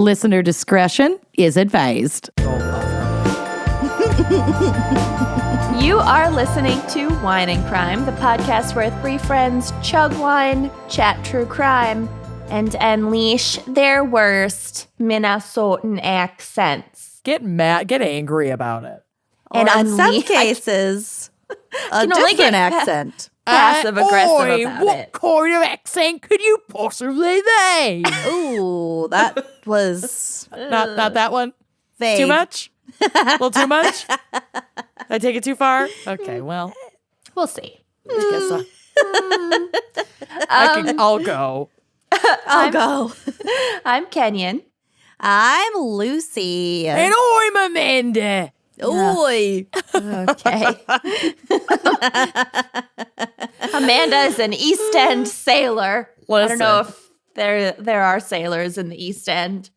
Listener discretion is advised. You are listening to Wine and Crime, the podcast where three friends chug wine, chat true crime, and unleash their worst Minnesotan accents. Get mad, get angry about it. And in some cases, a different accent. Passive-aggressive about what it. kind of accent could you possibly be? Ooh, that was Not that one? vague. Too much? A little too much? Did I take it too far? Okay, well, We'll see. I guess I'll go. I'll go. I'm Kenyon. I'm Lucy. And I'm Amanda. Oi. Okay. Amanda is an East End sailor. I don't know if there are sailors in the East End.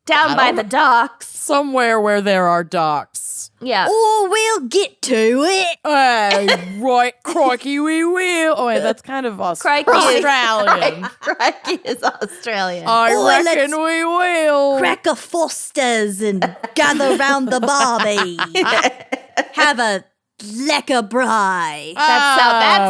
Down by the docks. Somewhere where there are docks. Yeah. Oh, we'll get to it. Right, crikey, we will. Oh, wait, that's kind of Crikey is- Australian. Crikey is Australian. I Oh, reckon let's we will. Crack a Foster's and gather round the barbie. Have a lekker brie. That's I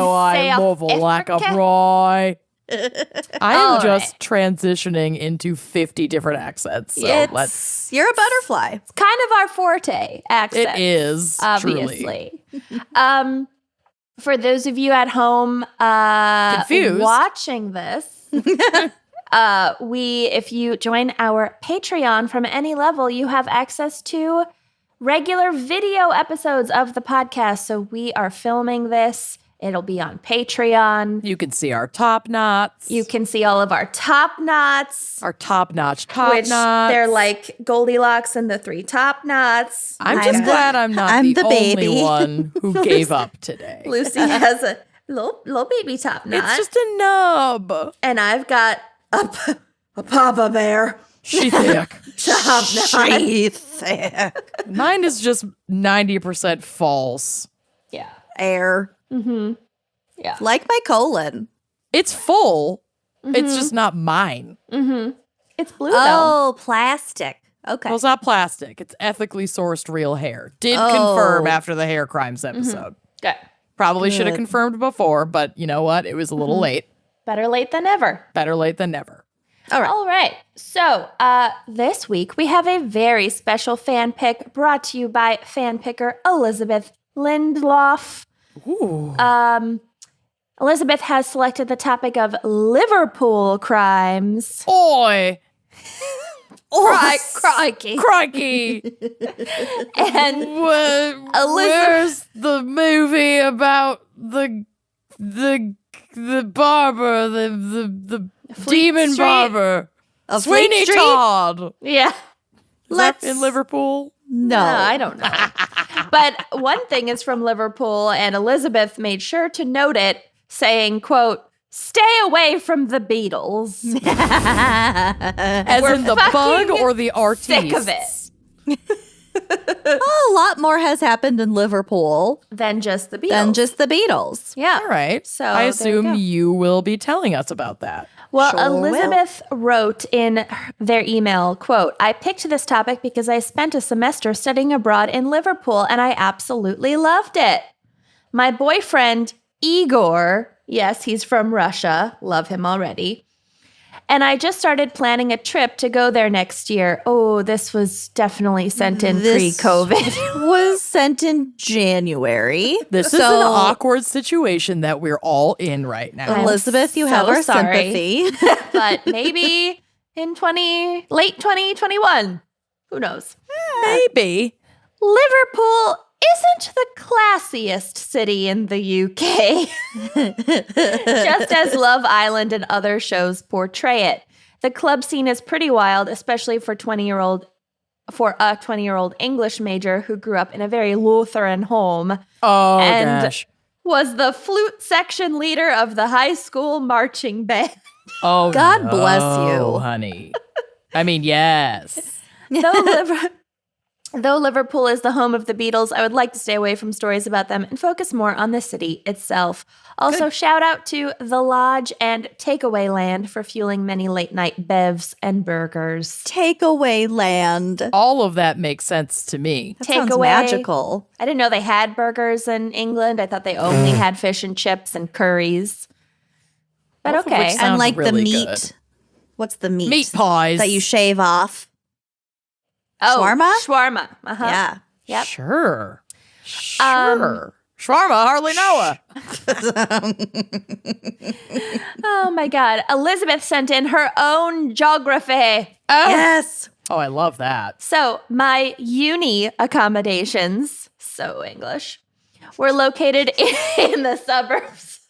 love a South lack of Africa. rye. I am All just transitioning into 50 different accents. So let's. You're a butterfly. It's kind of our forte accent. It is Obviously. For those of you at home Confused. watching this, if you join our Patreon from any level, you have access to regular video episodes of the podcast. So we are filming this. It'll be on Patreon. You can see our top knots. You can see all of our top knots. Our top-notch top Which knots. they're like Goldilocks and the three top knots. I'm just glad I'm not I'm the the only baby. one who gave up today. Lucy has a little baby top knot. It's just a nub. And I've got a Papa Bear She thick. top knot. Sheath. Mine is just 90% false. Yeah. Air. Mm-hmm. Yeah. Like my colon. It's full. It's just not mine. Mm-hmm. It's blue though. Oh, plastic. Okay. Well, it's not plastic. It's ethically sourced real hair. Did Oh. confirm after the hair crimes episode. Good. Probably should have Good. confirmed before, but you know what? It was a little late. Better late than never. Better late than never. All right. All right. So this week we have a very special fan pick brought to you by fan picker Elizabeth Lindloff. Ooh. Elizabeth has selected the topic of Liverpool crimes. Oi! Crikey. Crikey! And Where's the movie about the barber, the demon Street. barber? Of Sweeney Fleet Street? Todd. yeah. Is that in Liverpool? No. I don't know. But one thing is from Liverpool, and Elizabeth made sure to note it, saying, quote, "Stay away from the Beatles." As We're in the bug fucking or the artiste? sick of it. A lot more has happened in Liverpool Than just the Beatles. than just the Beatles. Yeah. All right. So I there you assume go. you will be telling us about that. Well, Sure will. Elizabeth wrote in their email, quote, "I picked this topic because I spent a semester studying abroad in Liverpool and I absolutely loved it. My boyfriend, Igor," yes, he's from Russia, love him already, "and I just started planning a trip to go there next year." Oh, this was definitely sent in This pre-COVID. was sent in January. This is an awkward situation that we're all in right now. I'm Elizabeth, you so have our sorry. sympathy. But maybe in late 2021. Who knows? Maybe. Liverpool isn't the classiest city in the UK, just as Love Island and other shows portray it. The club scene is pretty wild, especially for a 20-year-old English major who grew up in a very Lutheran home Oh, And- gosh. was the flute section leader of the high school marching band. Oh, God no, bless you. honey. I mean, yes. Though Though Liverpool is the home of the Beatles, I would like to stay away from stories about them and focus more on the city itself. Also, shout out to The Lodge and Takeaway Land for fueling many late night bevs and burgers. Takeaway land. All of that makes sense to me. That sounds Takeaway. magical. I didn't know they had burgers in England. I thought they only had fish and chips and curries. But Both of okay. which sound And like really the meat. good. What's the meat? Meat pies. That you shave off. Oh, Shawarma? Shawarma. Uh-huh. Yeah. Yep. Sure. Shawarma, hardly know her. Oh my God. Elizabeth sent in her own geography. Yes. Oh, I love that. So my uni accommodations, so English, were located in the suburbs.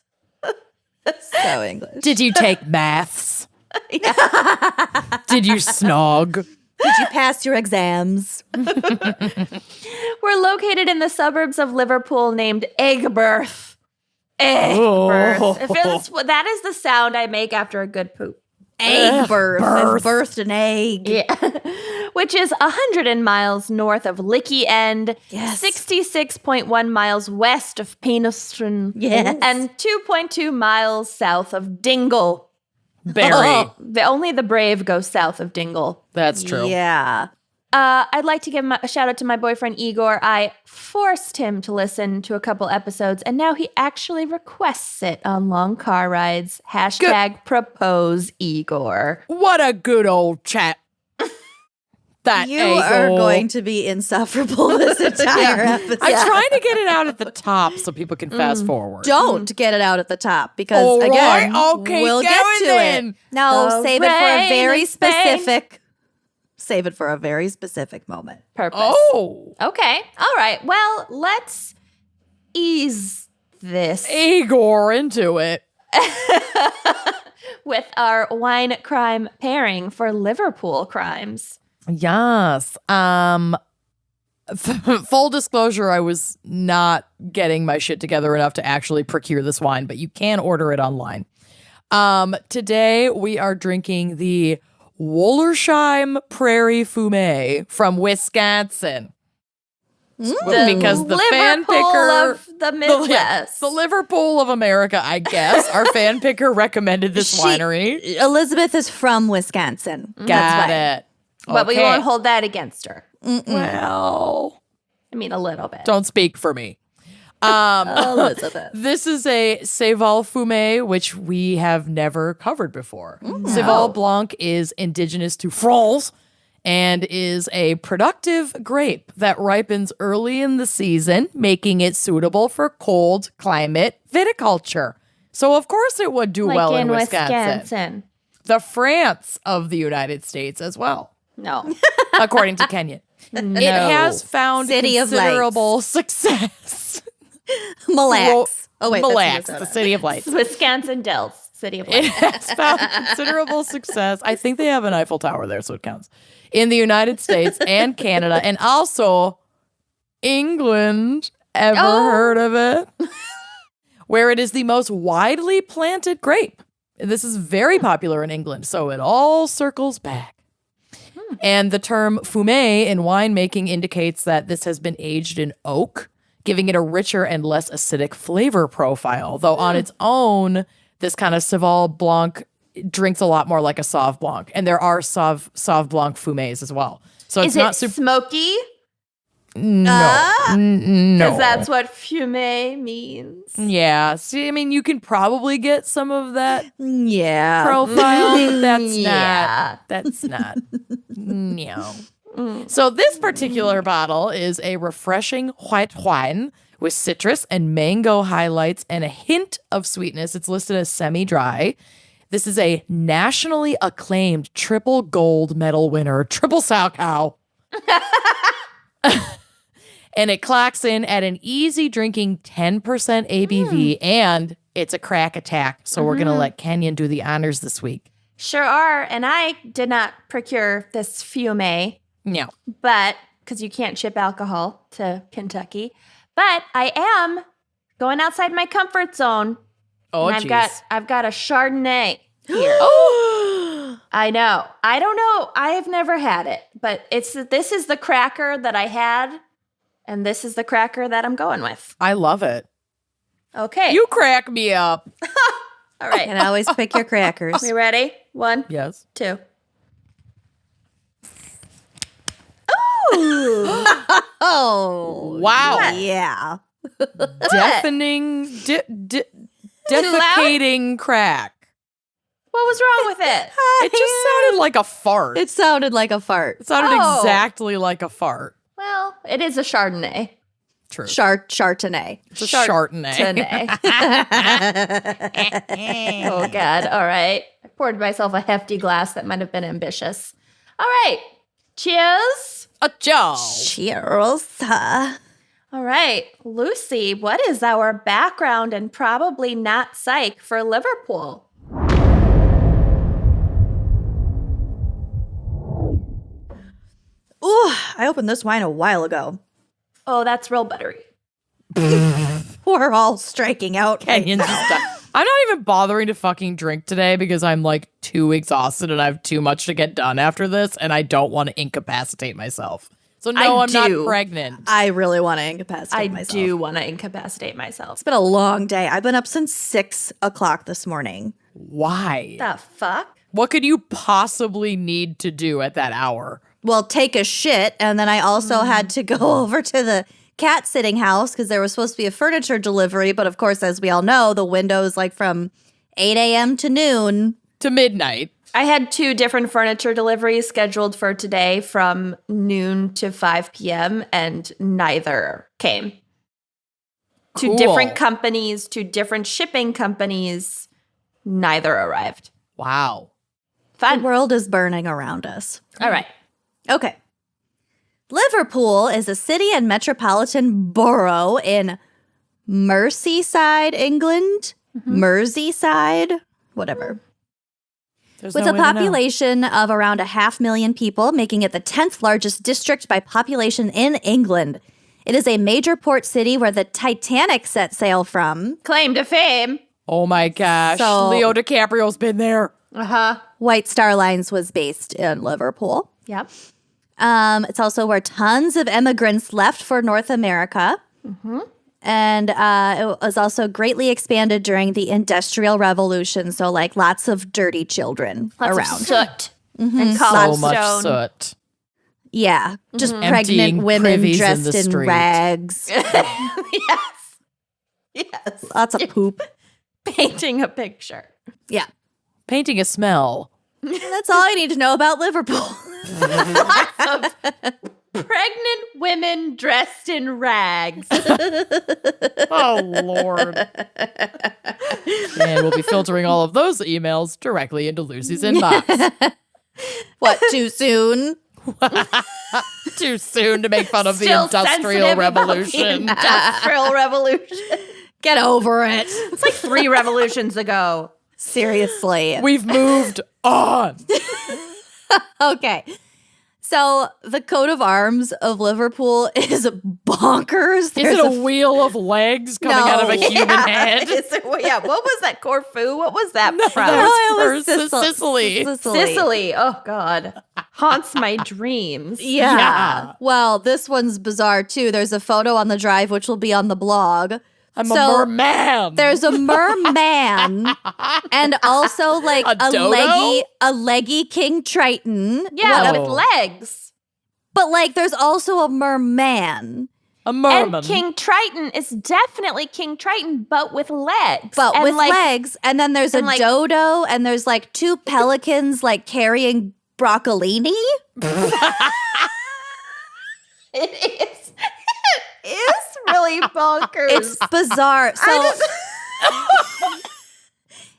So English. Did you take maths? Did you snog? Did you pass your exams? We're located in the suburbs of Liverpool named Aigburth. Aigburth. That is the sound I make after a good poop. Egg birth. I've birthed an egg. Yeah. Which is 100 miles north of Licky End, Yes. 66.1 miles west of Penistone, Yes. and 2.2 miles south of Dingle. Barry. Only the brave go south of Dingle. That's true. Yeah. I'd like to give a shout out to my boyfriend Igor. I forced him to listen to a couple episodes, and now he actually requests it on long car rides. # propose Igor. What a good old chat. That You are a-hole. going to be insufferable this entire episode. I'm trying to get it out at the top so people can fast forward. Don't get it out at the top because, All right, again, okay, we'll get going to then. it. No, The save it for a rain very in Spain. specific. Save it for a very specific moment. Purpose. Oh, Okay. All right. Well, let's ease this Igor into it. with our wine crime pairing for Liverpool Crimes. Yes. Full disclosure, I was not getting my shit together enough to actually procure this wine, but you can order it online. Today we are drinking the Wollersheim Prairie Fumé from Wisconsin. Because the fan Liverpool picker of the Midwest. the Liverpool of America, I guess. Our fan picker recommended this winery. Elizabeth is from Wisconsin. Got it. But we Okay. won't hold that against her. Well, I mean, a little bit. don't speak for me. Elizabeth. This is a Céval Fumé, which we have never covered before. Céval Blanc is indigenous to France and is a productive grape that ripens early in the season, making it suitable for cold climate viticulture. So, of course, it would do like well in in Wisconsin. The France of the United States as well, No. according to Kenyon. It has found City of considerable success. Mille Lacs. Oh, wait. Mille that's Lacs, the Minnesota. City of Lights. Wisconsin Dells, City of It Lights. has found considerable success. I think they have an Eiffel Tower there, so it counts. In the United States and Canada, and also England. Ever heard of it? Where it is the most widely planted grape. This is very popular in England, so it all circles back. And the term fumé in winemaking indicates that this has been aged in oak, giving it a richer and less acidic flavor profile. Though on its own, this kind of Céval Blanc drinks a lot more like a Sauv Blanc. And there are Sauv Blanc fumés as well. So it's Is not it super. smoky? No. No. Because that's what fumé means. Yeah. See, I mean, you can probably get some of that Yeah. profile, but that's Yeah. not. That's not. No. So this particular bottle is a refreshing white wine with citrus and mango highlights and a hint of sweetness. It's listed as semi-dry. This is a nationally acclaimed triple gold medal winner, triple sow cow. And it clocks in at an easy drinking 10% ABV, and it's a crack attack. So we're going to let Kenyon do the honors this week. Sure are. And I did not procure this fumé, No. but because you can't ship alcohol to Kentucky. But I am going outside my comfort zone. Oh, and jeez. I've got a Chardonnay here. Oh, I know. I don't know. I have never had it, but this is the cracker that I had, and this is the cracker that I'm going with. I love it. Okay. You crack me up. All right. And always pick your crackers. We ready? 1, Yes. 2. Oh. Wow. Yeah. Deafening, defecating crack. What was wrong with it? It just sounded like a fart. It sounded like a fart. It sounded Oh. exactly like a fart. Well, it is a Chardonnay. True. Chardonnay. It's a Chardonnay. Oh, God. All right. I poured myself a hefty glass that might have been ambitious. All right. Cheers. A job. Cheers. All right. Lucy, what is our background and probably not psych for Liverpool? Ooh, I opened this wine a while ago. Oh, that's real buttery. We're all striking out. Kenyon's just done. I'm not even bothering to fucking drink today because I'm like too exhausted and I have too much to get done after this and I don't want to incapacitate myself. So no, I'm not pregnant. I really want to incapacitate I myself. do want to incapacitate myself. It's been a long day. I've been up since 6 o'clock this morning. Why? The fuck? What could you possibly need to do at that hour? Well, take a shit, and then I also had to go over to the cat sitting house because there was supposed to be a furniture delivery. But of course, as we all know, the window is like from 8 a.m. to noon. To midnight. I had 2 different furniture deliveries scheduled for today from noon to 5 p.m. and neither came. Cool. 2 different companies, 2 different shipping companies, neither arrived. Wow. Fun. The world is burning around us. All right. Okay. Liverpool is a city and metropolitan borough in Merseyside, England. Merseyside, whatever. There's With no a way to know. population of around 500,000 people, making it the 10th largest district by population in England. It is a major port city where the Titanic set sail from. Claim to fame. Oh my gosh. So- Leo DiCaprio's been there. Uh-huh. White Star Lines was based in Liverpool. Yep. It's also where tons of immigrants left for North America. And it was also greatly expanded during the Industrial Revolution. So, like, lots of dirty children Lots around. of soot and So cobblestone. much soot. Yeah, just Emptying pregnant women privies in dressed the in street. rags. Yes. Yes. Lots of poop. Painting a picture. Yeah. Painting a smell. That's all I need to know about Liverpool. Pregnant women dressed in rags. Oh, Lord. And we'll be filtering all of those emails directly into Lucy's inbox. What, too soon? Too soon to make fun of the Still Industrial sensitive about the Revolution. Industrial Revolution. Get over it. It's like 3 revolutions ago. Seriously. We've moved on. Okay. So the coat of arms of Liverpool is bonkers. Is There's it a wheel of legs coming out of a human head? Is it, yeah. What was that? Corfu? What was that from? that was it was for Sicily. Sicily. Oh, God. Haunts my dreams. Yeah. Yeah. Well, this one's bizarre too. There's a photo on the drive, which will be on the blog. I'm So, a merman. There's a merman and also like A dodo? a leggy King Triton. Yeah, Whoa. with legs. But like there's also a merman. a merman. And King Triton is definitely King Triton, but with legs. But and with like, legs. And then there's a and, like- dodo and there's like 2 pelicans like carrying broccolini. It is really bonkers. It's bizarre. So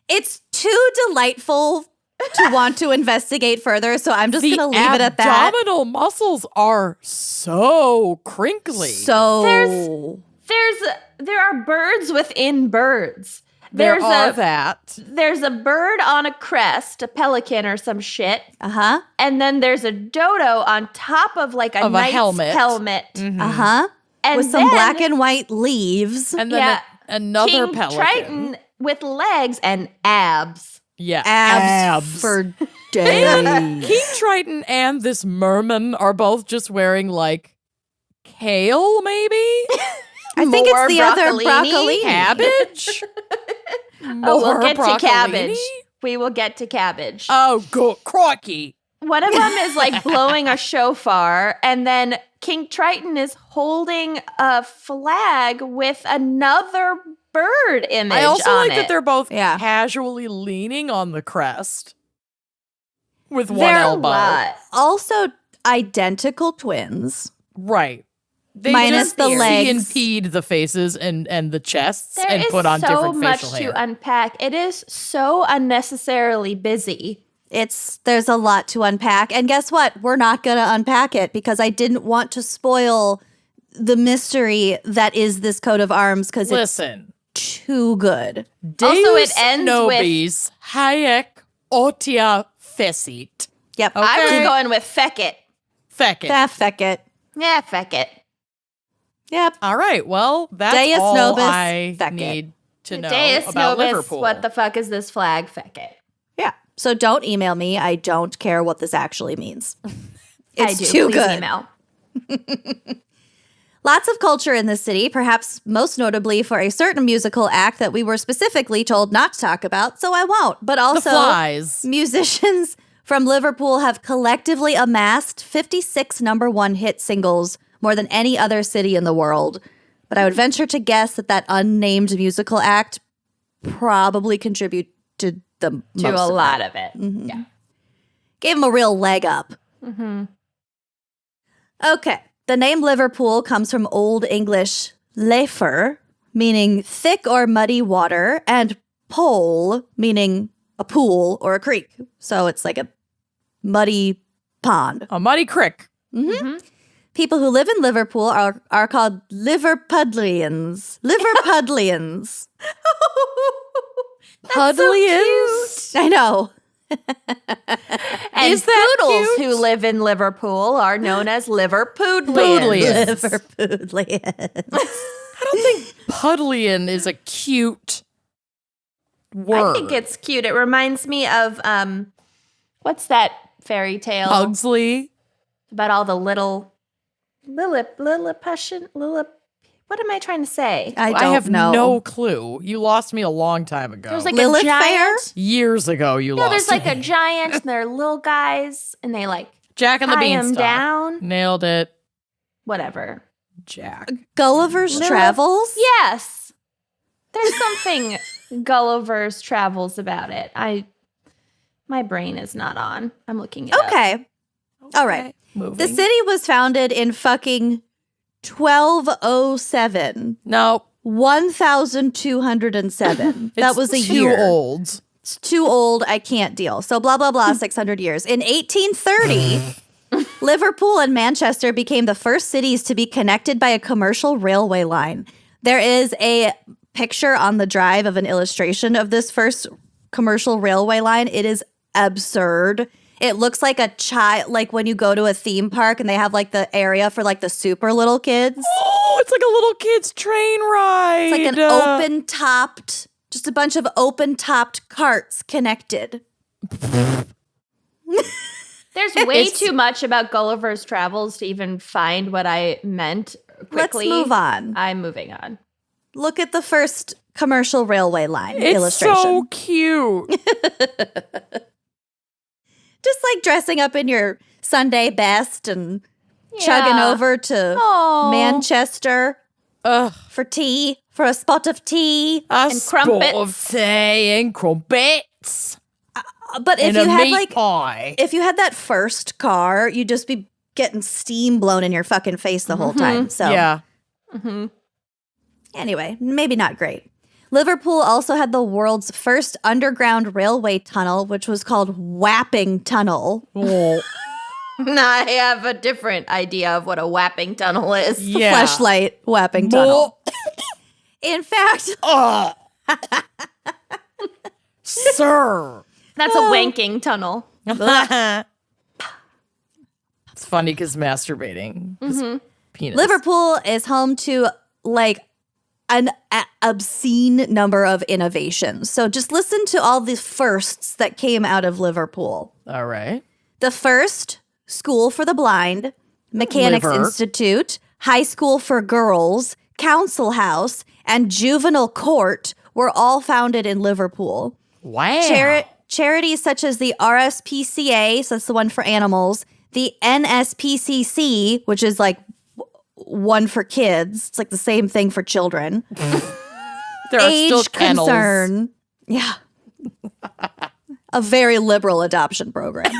it's too delightful to want to investigate further. So I'm just the going to leave it at that. abdominal muscles are so crinkly. So there are birds within birds. there are a that. there's a bird on a crest, a pelican or some shit, uh-huh. and then there's a dodo on top of like a Of a knight's helmet. Uh-huh. And With some then black and white leaves. And then Yeah, another King pelican. Triton with legs and abs. Yeah. Abs for day. King Triton and this merman are both just wearing like kale, maybe? I think More it's the other broccolini? broccolini. Cabbage? Oh, we'll get to broccolini? cabbage. We will get to cabbage. Oh, crikey. One of them is like blowing a shofar, and then King Triton is holding a flag with another bird image I also on like that it. they're both Yeah. casually leaning on the crest with one They're a elbow. lot. Also identical twins. Right. They Minus just the legs. impede the faces and the chests There and is put on so different much facial to hair. unpack. It is so unnecessarily busy. There's a lot to unpack. And guess what? We're not going to unpack it because I didn't want to spoil the mystery that is this coat of arms because it's Listen. too good. Also, it Deus ends nobis haec otia fecit. Yep. I Okay. was going with feck it. Feck it. Feck it. Yeah, feck it. Yep. All right. Well, that's Deus all nobis, I feck it. need to know Deus about nobis, Liverpool. what the fuck is this flag? Feck it. Yeah. So don't email me. I don't care what this actually means. It's I do. too Please good. email. Lots of culture in this city, perhaps most notably for a certain musical act that we were specifically told not to talk about, so I won't. But the also, flies. musicians from Liverpool have collectively amassed 56 number one hit singles, more than any other city in the world. But I would venture to guess that unnamed musical act probably contributed the most To a of lot that. of it. Mhm. Yeah. Gave them a real leg up. Mm-hmm. Okay. The name Liverpool comes from Old English lefer, meaning thick or muddy water, and pole, meaning a pool or a creek. So it's like a muddy pond. A muddy crick. People who live in Liverpool are called Liverpudlians. Liverpudlians. Pudlians? I know. And Is that poodles cute? who live in Liverpool are known as Liverpoodlians. Poodlians. Liverpudlians. I don't think Pudlian is a cute word. I think it's cute. It reminds me of what's that fairy tale Pugsley. about all the little Lilliputian. What am I trying to say? I don't I have know. no clue. You lost me a long time ago. There's like Lilith a giant. Years ago, you Yeah, lost there's like me. a giant, and they're little guys, and they like Jack and the tie him Beanstalk. down. Nailed it. Whatever. Jack. Gulliver's Lilith- Travels? Yes, there's something Gulliver's Travels about it. My brain is not on. I'm looking it up. Okay. All right. Moving. The city was founded in fucking 1207. No. 1207. That it's was a too year. old. It's too old. I can't deal. So blah, blah, blah, 600 years. In 1830, Liverpool and Manchester became the first cities to be connected by a commercial railway line. There is a picture on the drive of an illustration of this first commercial railway line. It is absurd. It looks like a child, like when you go to a theme park and they have like the area for like the super little kids. Oh, it's like a little kid's train ride. It's like an open topped, just a bunch of open topped carts connected. There's way too much about Gulliver's Travels to even find what I meant quickly. Let's move on. I'm moving on. Look at the first commercial railway line It's illustration. so cute. Just like dressing up in your Sunday best and chugging Yeah. over to Aw. Manchester Ugh. for tea, for a spot of tea. A And spot crumpets. of tea and crumpets. But if And you a had meat like, pie. if you had that first car, you'd just be getting steam blown in your fucking face the whole time. So Yeah. anyway, maybe not great. Liverpool also had the world's first underground railway tunnel, which was called Wapping Tunnel. Oh, I have a different idea of what a whapping tunnel is. yeah. Fleshlight Wapping Tunnel. In fact, Ugh. Sir. That's a wanking tunnel. It's funny because masturbating. 'Cause Penis. Liverpool is home to like an obscene number of innovations. So just listen to all the firsts that came out of Liverpool. All right. The first, School for the Blind, Mechanics Liver. Institute, High School for Girls, Council House, and Juvenile Court were all founded in Liverpool. Wow. Charities such as the RSPCA, so that's the one for animals, the NSPCC, which is like one for kids. It's like the same thing for children. There are still Age kennels. Concern. Yeah. A very liberal adoption program.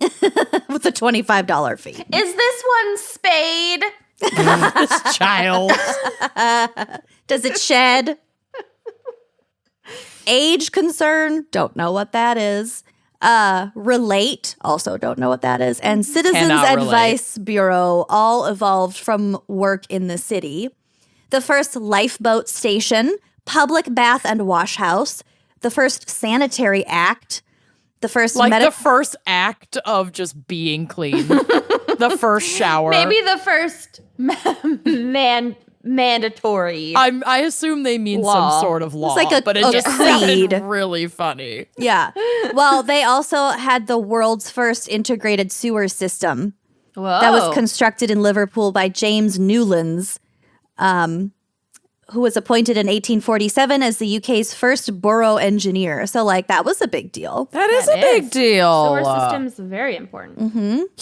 With a $25 fee. Is this one spayed? This child. Does it shed? Age Concern, don't know what that is. Relate, also don't know what that is. And Citizens Cannot Advice Bureau all evolved from work in the city. The first lifeboat station, public bath and wash house, the first sanitary act, the first Like the first act of just being clean. The first shower. Maybe the first mandatory. I assume they mean Law. some sort of law, like a but it just creed. sounded really funny. Yeah. Well, they also had the world's first integrated sewer system Whoa. that was constructed in Liverpool by James Newlands, who was appointed in 1847 as the UK's first borough engineer. So, like, that was a big deal. That is a That big is. deal. Sewer system's very important.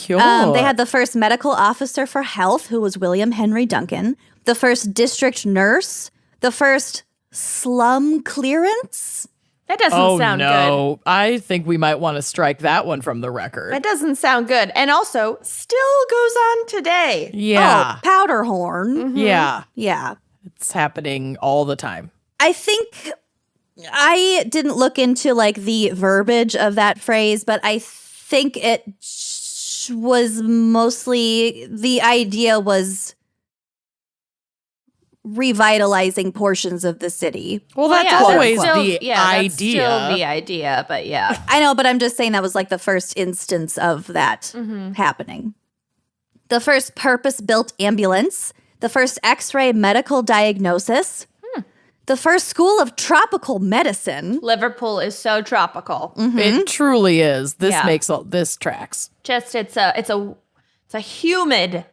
Cool. They had the first medical officer for health, who was William Henry Duncan, the first district nurse, the first slum clearance. That doesn't sound good. I think we might want to strike that one from the record. That doesn't sound good. And also, still goes on today. Yeah. Oh, powder horn. Yeah. Yeah. It's happening all the time. I think I didn't look into like the verbiage of that phrase, but I think it was mostly the idea was revitalizing portions of the city. Well, that's Yeah, always that's still- the yeah, idea. That's still the idea, but yeah. I know, but I'm just saying that was like the first instance of that happening. The first purpose-built ambulance, the first X-ray medical diagnosis, the first school of tropical medicine. Liverpool is so tropical. It truly is. This Yeah. makes this tracks. Just it's a humid.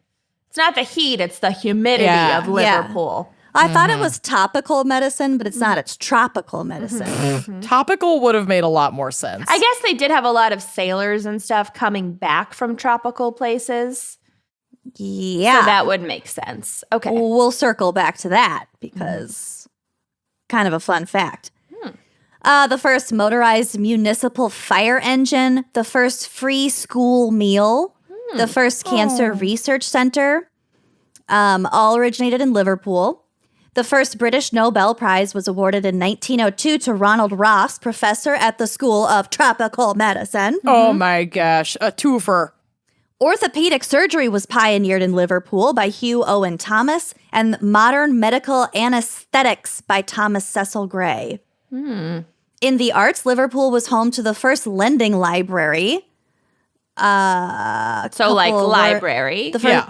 It's not the heat, it's the humidity Yeah. of Liverpool. I thought it was topical medicine, but it's not. It's tropical medicine. Topical would have made a lot more sense. I guess they did have a lot of sailors and stuff coming back from tropical places. Yeah. So that would make sense. Okay. We'll circle back to that because kind of a fun fact. The first motorized municipal fire engine, the first free school meal, the first cancer research center, all originated in Liverpool. The first British Nobel Prize was awarded in 1902 to Ronald Ross, professor at the School of Tropical Medicine. Oh my gosh. A twofer. Orthopedic surgery was pioneered in Liverpool by Hugh Owen Thomas, and modern medical anesthetics by Thomas Cecil Gray. In the arts, Liverpool was home to the first lending library. So like library. The first,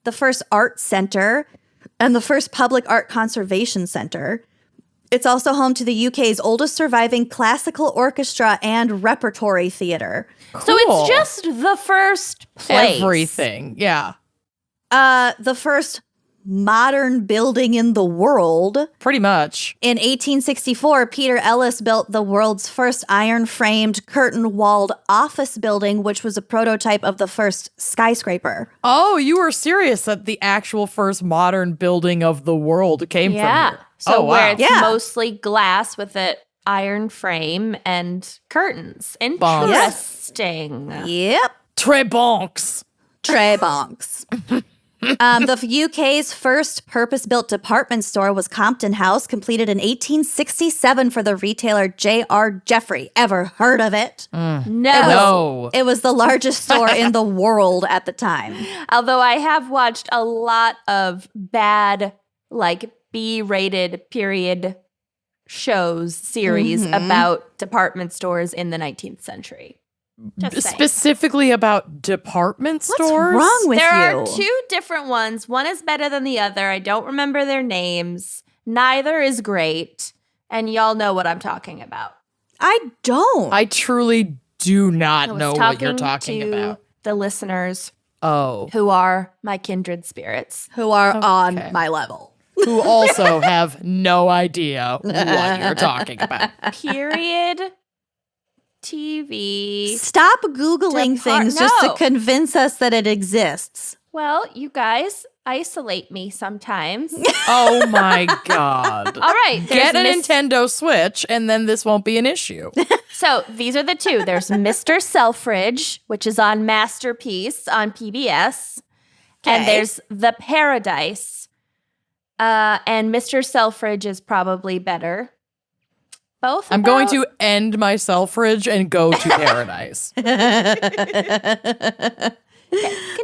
the first art center, and the first public art conservation center. It's also home to the UK's oldest surviving classical orchestra and repertory theater. So Cool. it's just the first place. Everything. Yeah. The first modern building in the world. Pretty much. In 1864, Peter Ellis built the world's first iron-framed, curtain-walled office building, which was a prototype of the first skyscraper. Oh, you were serious that the actual first modern building of the world came from here. So where it's Yeah. mostly glass with an iron frame and curtains. Bonks. Interesting. Yep. Très bonks. Trey bonks. The UK's first purpose-built department store was Compton House, completed in 1867 for the retailer J.R. Jeffrey. Ever heard of it? No. It was the largest store in the world at the time. Although I have watched a lot of bad, like B-rated period shows, series about department stores in the 19th century. Just saying. specifically about department What's stores? wrong with There you? are two different ones. One is better than the other. I don't remember their names. Neither is great. And y'all know what I'm talking about. I don't. I truly do not I was know what you're talking to about. the listeners Oh. who are my kindred spirits. who are on my level. Who also have no idea what you're talking about. Period. TV. Stop Googling things just to No. convince us that it exists. Well, you guys isolate me sometimes. Oh my God. All right. Get a there's Nintendo Switch and then this won't be an issue. So these are the two. There's Mr. Selfridge, which is on Masterpiece on PBS. And Okay. there's The Paradise. And Mr. Selfridge is probably better. Both. I'm going about- to end my Selfridge and go to Paradise. Continue.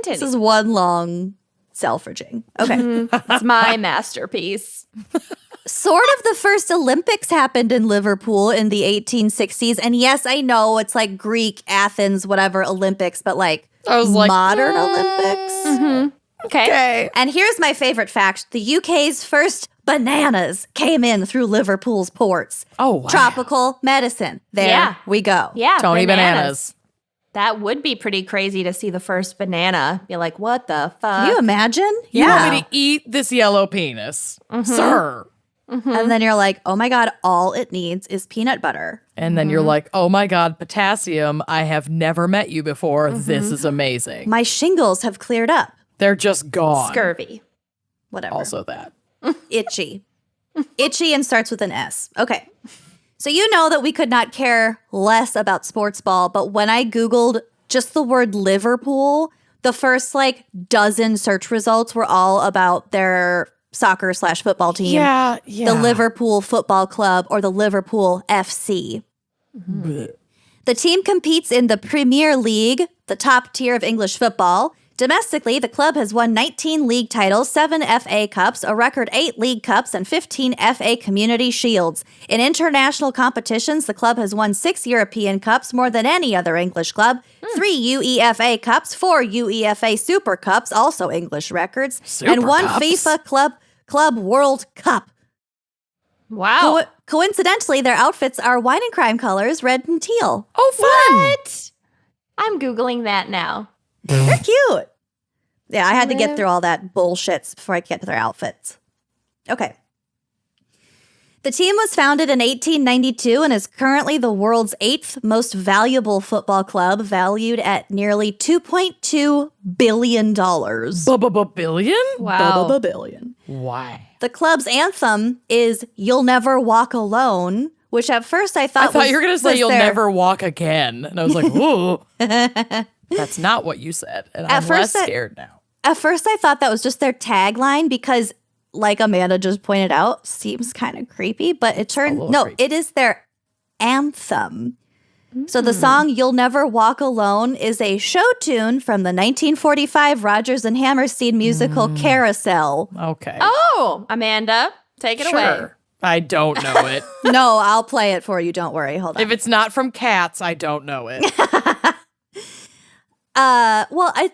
This is one long selfridging. Okay. It's my masterpiece. Sort of the first Olympics happened in Liverpool in the 1860s. And yes, I know it's like Greek, Athens, whatever Olympics, but like I was like, modern Olympics. Okay. And here's my favorite fact. The UK's first bananas came in through Liverpool's ports. Oh, wow. Tropical medicine. There Yeah. we go. Yeah. Tony Bananas. That would be pretty crazy to see the first banana. Be like, what the fuck? Can you imagine? You want me to eat this yellow penis? Sir. And then you're like, oh my God, all it needs is peanut butter. And then you're like, oh my God, potassium. I have never met you before. This is amazing. My shingles have cleared up. They're just gone. Scurvy. Whatever. Also that. Itchy. Itchy and starts with an S. Okay. So you know that we could not care less about sports ball, but when I Googled just the word Liverpool, the first like dozen search results were all about their soccer/football team. Yeah. The Liverpool Football Club or the Liverpool FC. The team competes in the Premier League, the top tier of English football. Domestically, the club has won 19 league titles, 7 FA Cups, a record 8 League Cups, and 15 FA Community Shields. In international competitions, the club has won 6 European Cups, more than any other English club, 3 UEFA Cups, 4 UEFA Super Cups, also English records, and Super 1 Cups? FIFA Club World Cup. Wow. Coincidentally, their outfits are wine and crime colors, red and teal. Oh, fun. What? I'm Googling that now. They're cute. Yeah, I had to get through all that bullshit before I could get to their outfits. Okay. The team was founded in 1892 and is currently the world's 8th most valuable football club, valued at nearly $2.2 billion. Billion? Wow. Billion. Why? The club's anthem is "You'll Never Walk Alone," which at first I thought you were going to say was you'll their- never walk again. And I was like, ooh. That's not what you said. And I'm less scared now. At first, I thought that was just their tagline because, like Amanda just pointed out, seems kind of creepy. But it turned creepy. it is their anthem. So the song "You'll Never Walk Alone" is a show tune from the 1945 Rodgers and Hammerstein musical Carousel. Okay. Oh, Amanda, take it away. Sure. I don't know it. No, I'll play it for you. Don't worry. Hold on. If it's not from Cats, I don't know it.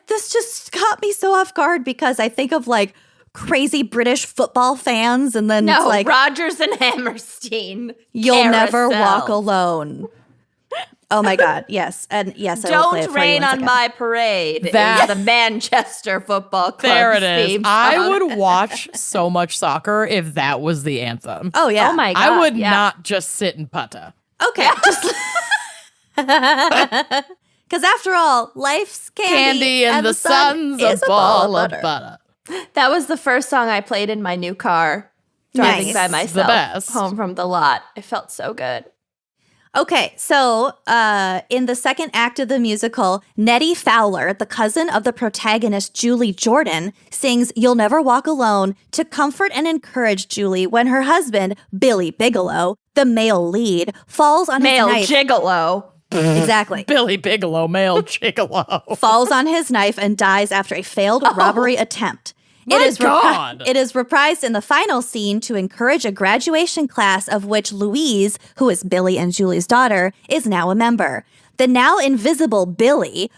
This just caught me so off guard because I think of like crazy British football fans, and then it's No, like Rodgers and Hammerstein. "You'll Never Carousel. Walk Alone." Oh my God! Yes, and yes, I will play it Don't for you rain once on again. my parade. That- is the Manchester Football Club. There it is. theme I song. would watch so much soccer if that was the anthem. Oh yeah. Oh my God. I would yeah. not just sit and putta. Okay, just because after all, life's Candy and the sun's is a ball of butter. That was the first song I played in my new car, driving Nice. by The myself best. home from the lot. It felt so good. Okay, so in the second act of the musical, Nettie Fowler, the cousin of the protagonist Julie Jordan, sings "You'll Never Walk Alone" to comfort and encourage Julie when her husband, Billy Bigelow, the male lead, falls on Male his knife. gigolo. Exactly. Billy Bigelow, male gigolo. Falls on his knife and dies after a failed robbery attempt. My God. It is reprised in the final scene to encourage a graduation class of which Louise, who is Billy and Julie's daughter, is now a member. The now invisible Billy,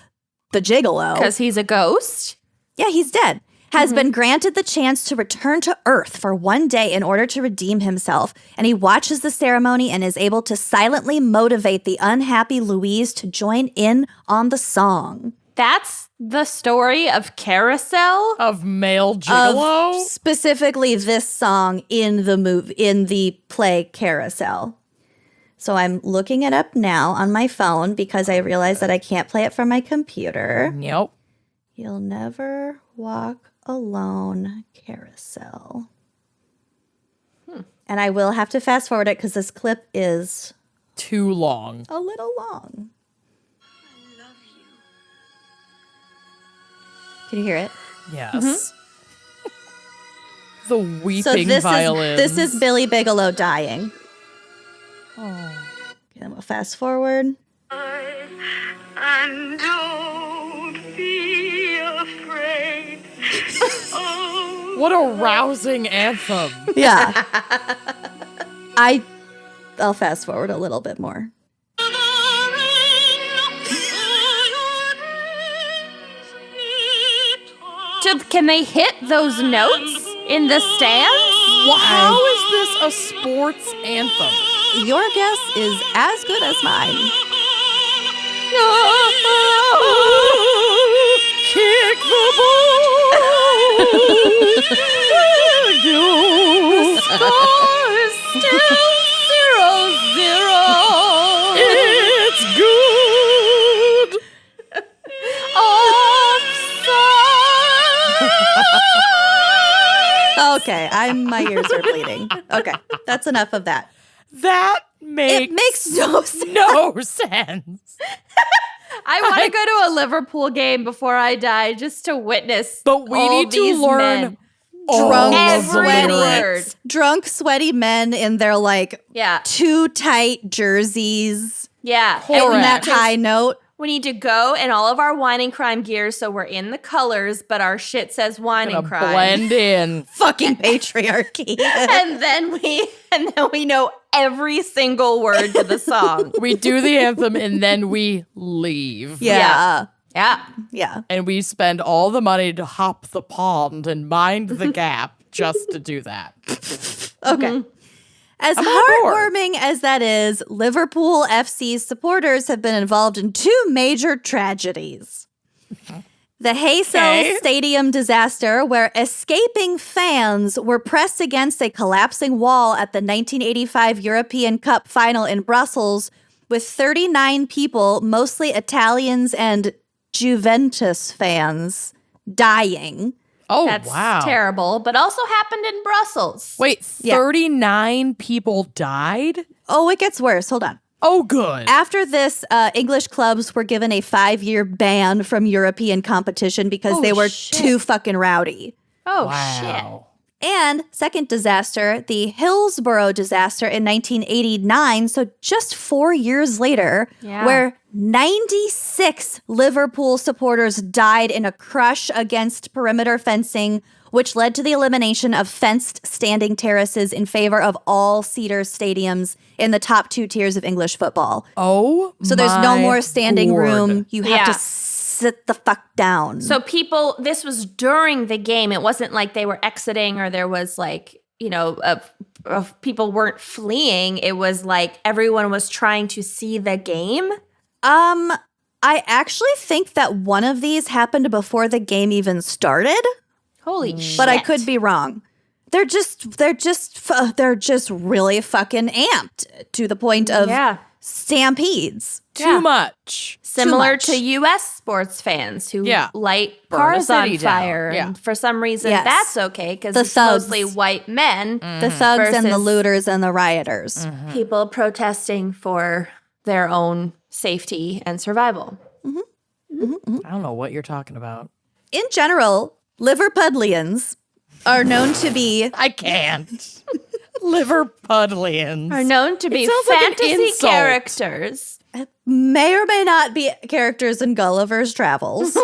the gigolo. Because he's a ghost. Yeah, he's dead. Has been granted the chance to return to Earth for one day in order to redeem himself. And he watches the ceremony and is able to silently motivate the unhappy Louise to join in on the song. That's the story of Carousel? Of male gigolo? Of specifically this song in the play Carousel. So I'm looking it up now on my phone because I realize that I can't play it from my computer. Nope. You'll never walk alone, Carousel. And I will have to fast forward it because this clip is Too long. a little long. I love you. Can you hear it? Yes. The weeping So violins. this is Billy Bigelow dying. Oh. Okay, then we'll fast forward. And don't be afraid. Oh, What a rousing anthem. Yeah. I'll fast forward a little bit more. Can they hit those notes in the stands? How is this a sports anthem? Your guess is as good as mine. Kick the ball. The score is still 0-0. It's good. Okay, my ears are bleeding. Okay, that's enough of that. That makes It makes no sense. no sense. I want to go to a Liverpool game before I die just to witness. But we all need to these learn men. all of the Every lyrics. word. Drunk, sweaty men in their like Yeah. too tight jerseys Yeah. Correct. and that high note. We need to go in all of our wine and crime gear so we're in the colors, but our shit says wine Gonna and crime. blend in. Fucking patriarchy. And then we know every single word to the song. We do the anthem and then we leave. Yeah. Yeah. Yeah. And we spend all the money to hop the pond and mind the gap just to do that. Okay. As I'm on board. heartwarming as that is, Liverpool FC's supporters have been involved in two major tragedies. The Haysel Stadium disaster, where escaping fans were pressed against a collapsing wall at the 1985 European Cup final in Brussels, with 39 people, mostly Italians and Juventus fans, dying. Oh, That's wow. terrible, but also happened in Brussels. Wait, Yeah. 39 people died? Oh, it gets worse. Hold on. Oh, good. After this, English clubs were given a 5-year ban from European competition because they were too fucking rowdy. Oh, wow. And second disaster, the Hillsborough disaster in 1989, so just 4 years later, Yeah. where 96 Liverpool supporters died in a crush against perimeter fencing, which led to the elimination of fenced standing terraces in favor of all cedar stadiums in the top 2 tiers of English football. Oh, So there's no my more standing Lord. room. You have Yeah. to sit the fuck down. So this was during the game. It wasn't like they were exiting or there was like, of people weren't fleeing. It was like everyone was trying to see the game. I actually think that one of these happened before the game even started, Holy shit. but I could be wrong. They're just really fucking amped to the point of stampedes. Too much. Similar much. to U.S. sports fans who light Burn a cars on city down. fire. Yeah. And for some reason, Yes. that's okay because The it's thugs. mostly white men, The thugs and the Versus- looters and the rioters. people protesting for their own safety and survival. I don't know what you're talking about. In general, Liverpudlians are known to be I can't. Liverpudlians. Are known to be sounds like an fantasy insult. characters. may or may not be characters in Gulliver's Travels.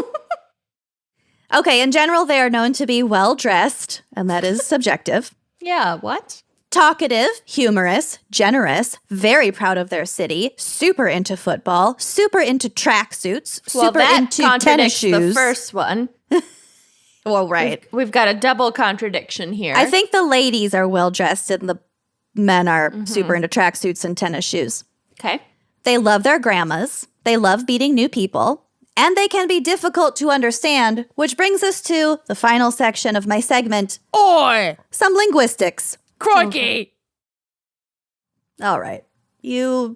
Okay, in general, they are known to be well dressed, and that is subjective. Yeah, what? Talkative, humorous, generous, very proud of their city, super into football, super into tracksuits, Well, super that into tennis contradicts the shoes. first one. Well, right. We've got a double contradiction here. I think the ladies are well dressed and the men are super into tracksuits and tennis shoes. Okay. They love their grandmas. They love meeting new people. And they can be difficult to understand, which brings us to the final section of my segment, Oi! some linguistics. Crikey! All right. Yeah.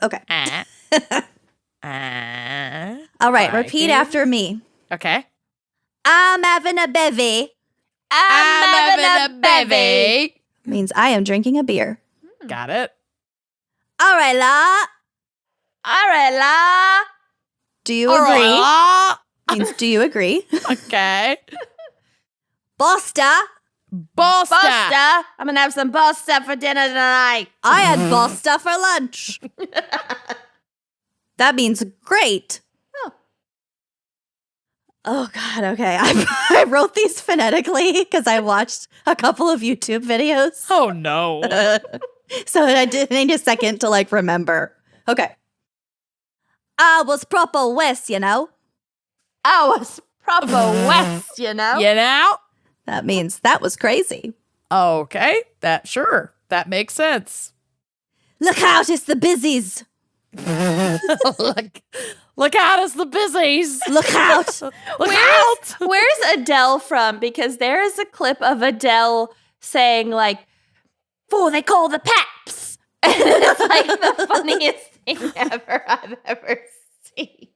Okay. All right. Repeat crikey. after me. Okay. I'm having a bevvy. I'm having a bevvy. Means I am drinking a beer. Got it. All right, la. All right, la. Do you All agree? right. Means do you agree? Okay. Bosta. Bosta. Bosta. I'm going to have some bosta for dinner tonight. I had bosta for lunch. That means great. Oh, God. Okay. I wrote these phonetically because I watched a couple of YouTube videos. Oh, no. So I did need a second to like remember. Okay. I was proper west, you know. I was proper west, you know? You know? That means that was crazy. Okay. That makes sense. Look out, it's the busies. Look out, it's the busies. Look out. Look out. Where's Adele from? Because there is a clip of Adele saying, like, "For they call the paps." And it's like the funniest thing ever I've ever seen.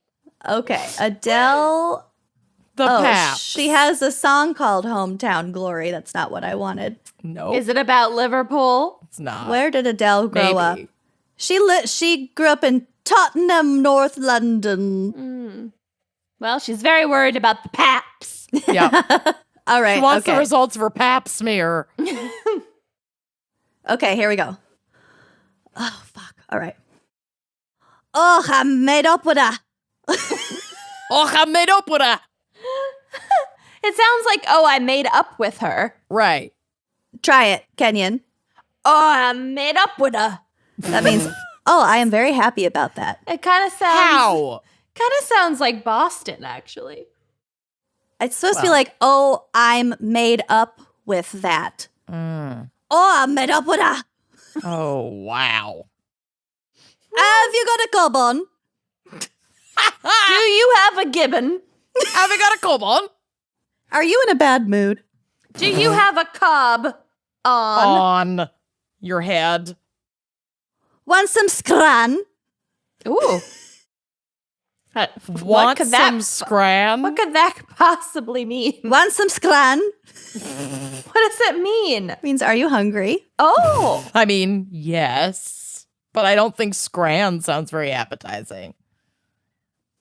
Okay, Adele. The Pap. She has a song called Hometown Glory. That's not what I wanted. No, Is it about Liverpool? it's not. Where did Adele grow up? Maybe. She grew up in Tottenham, North London. Well, she's very worried about the paps. Yeah. All right. She wants okay. the results of her pap smear. Okay, here we go. Oh, fuck. All right. Oh, I'm made up with her. Oh, I made up with her. It sounds like, oh, I made up with her. Right. Try it, Kenyon. Oh, I made up with her. That means, oh, I am very happy about that. It kind of sounds How? like Boston, actually. It's supposed to be like, oh, I'm made up with that. Oh, I'm made up with her. Oh, wow. Have you got a cob on? Do you have a gibbon? Have you got a cob on? Are you in a bad mood? Do you have a cob on? On your head. Want some scran? Ooh. Want some scran? What could that possibly mean? Want some scran? What does it mean? Means, are you hungry? Oh. I mean, yes. But I don't think scran sounds very appetizing.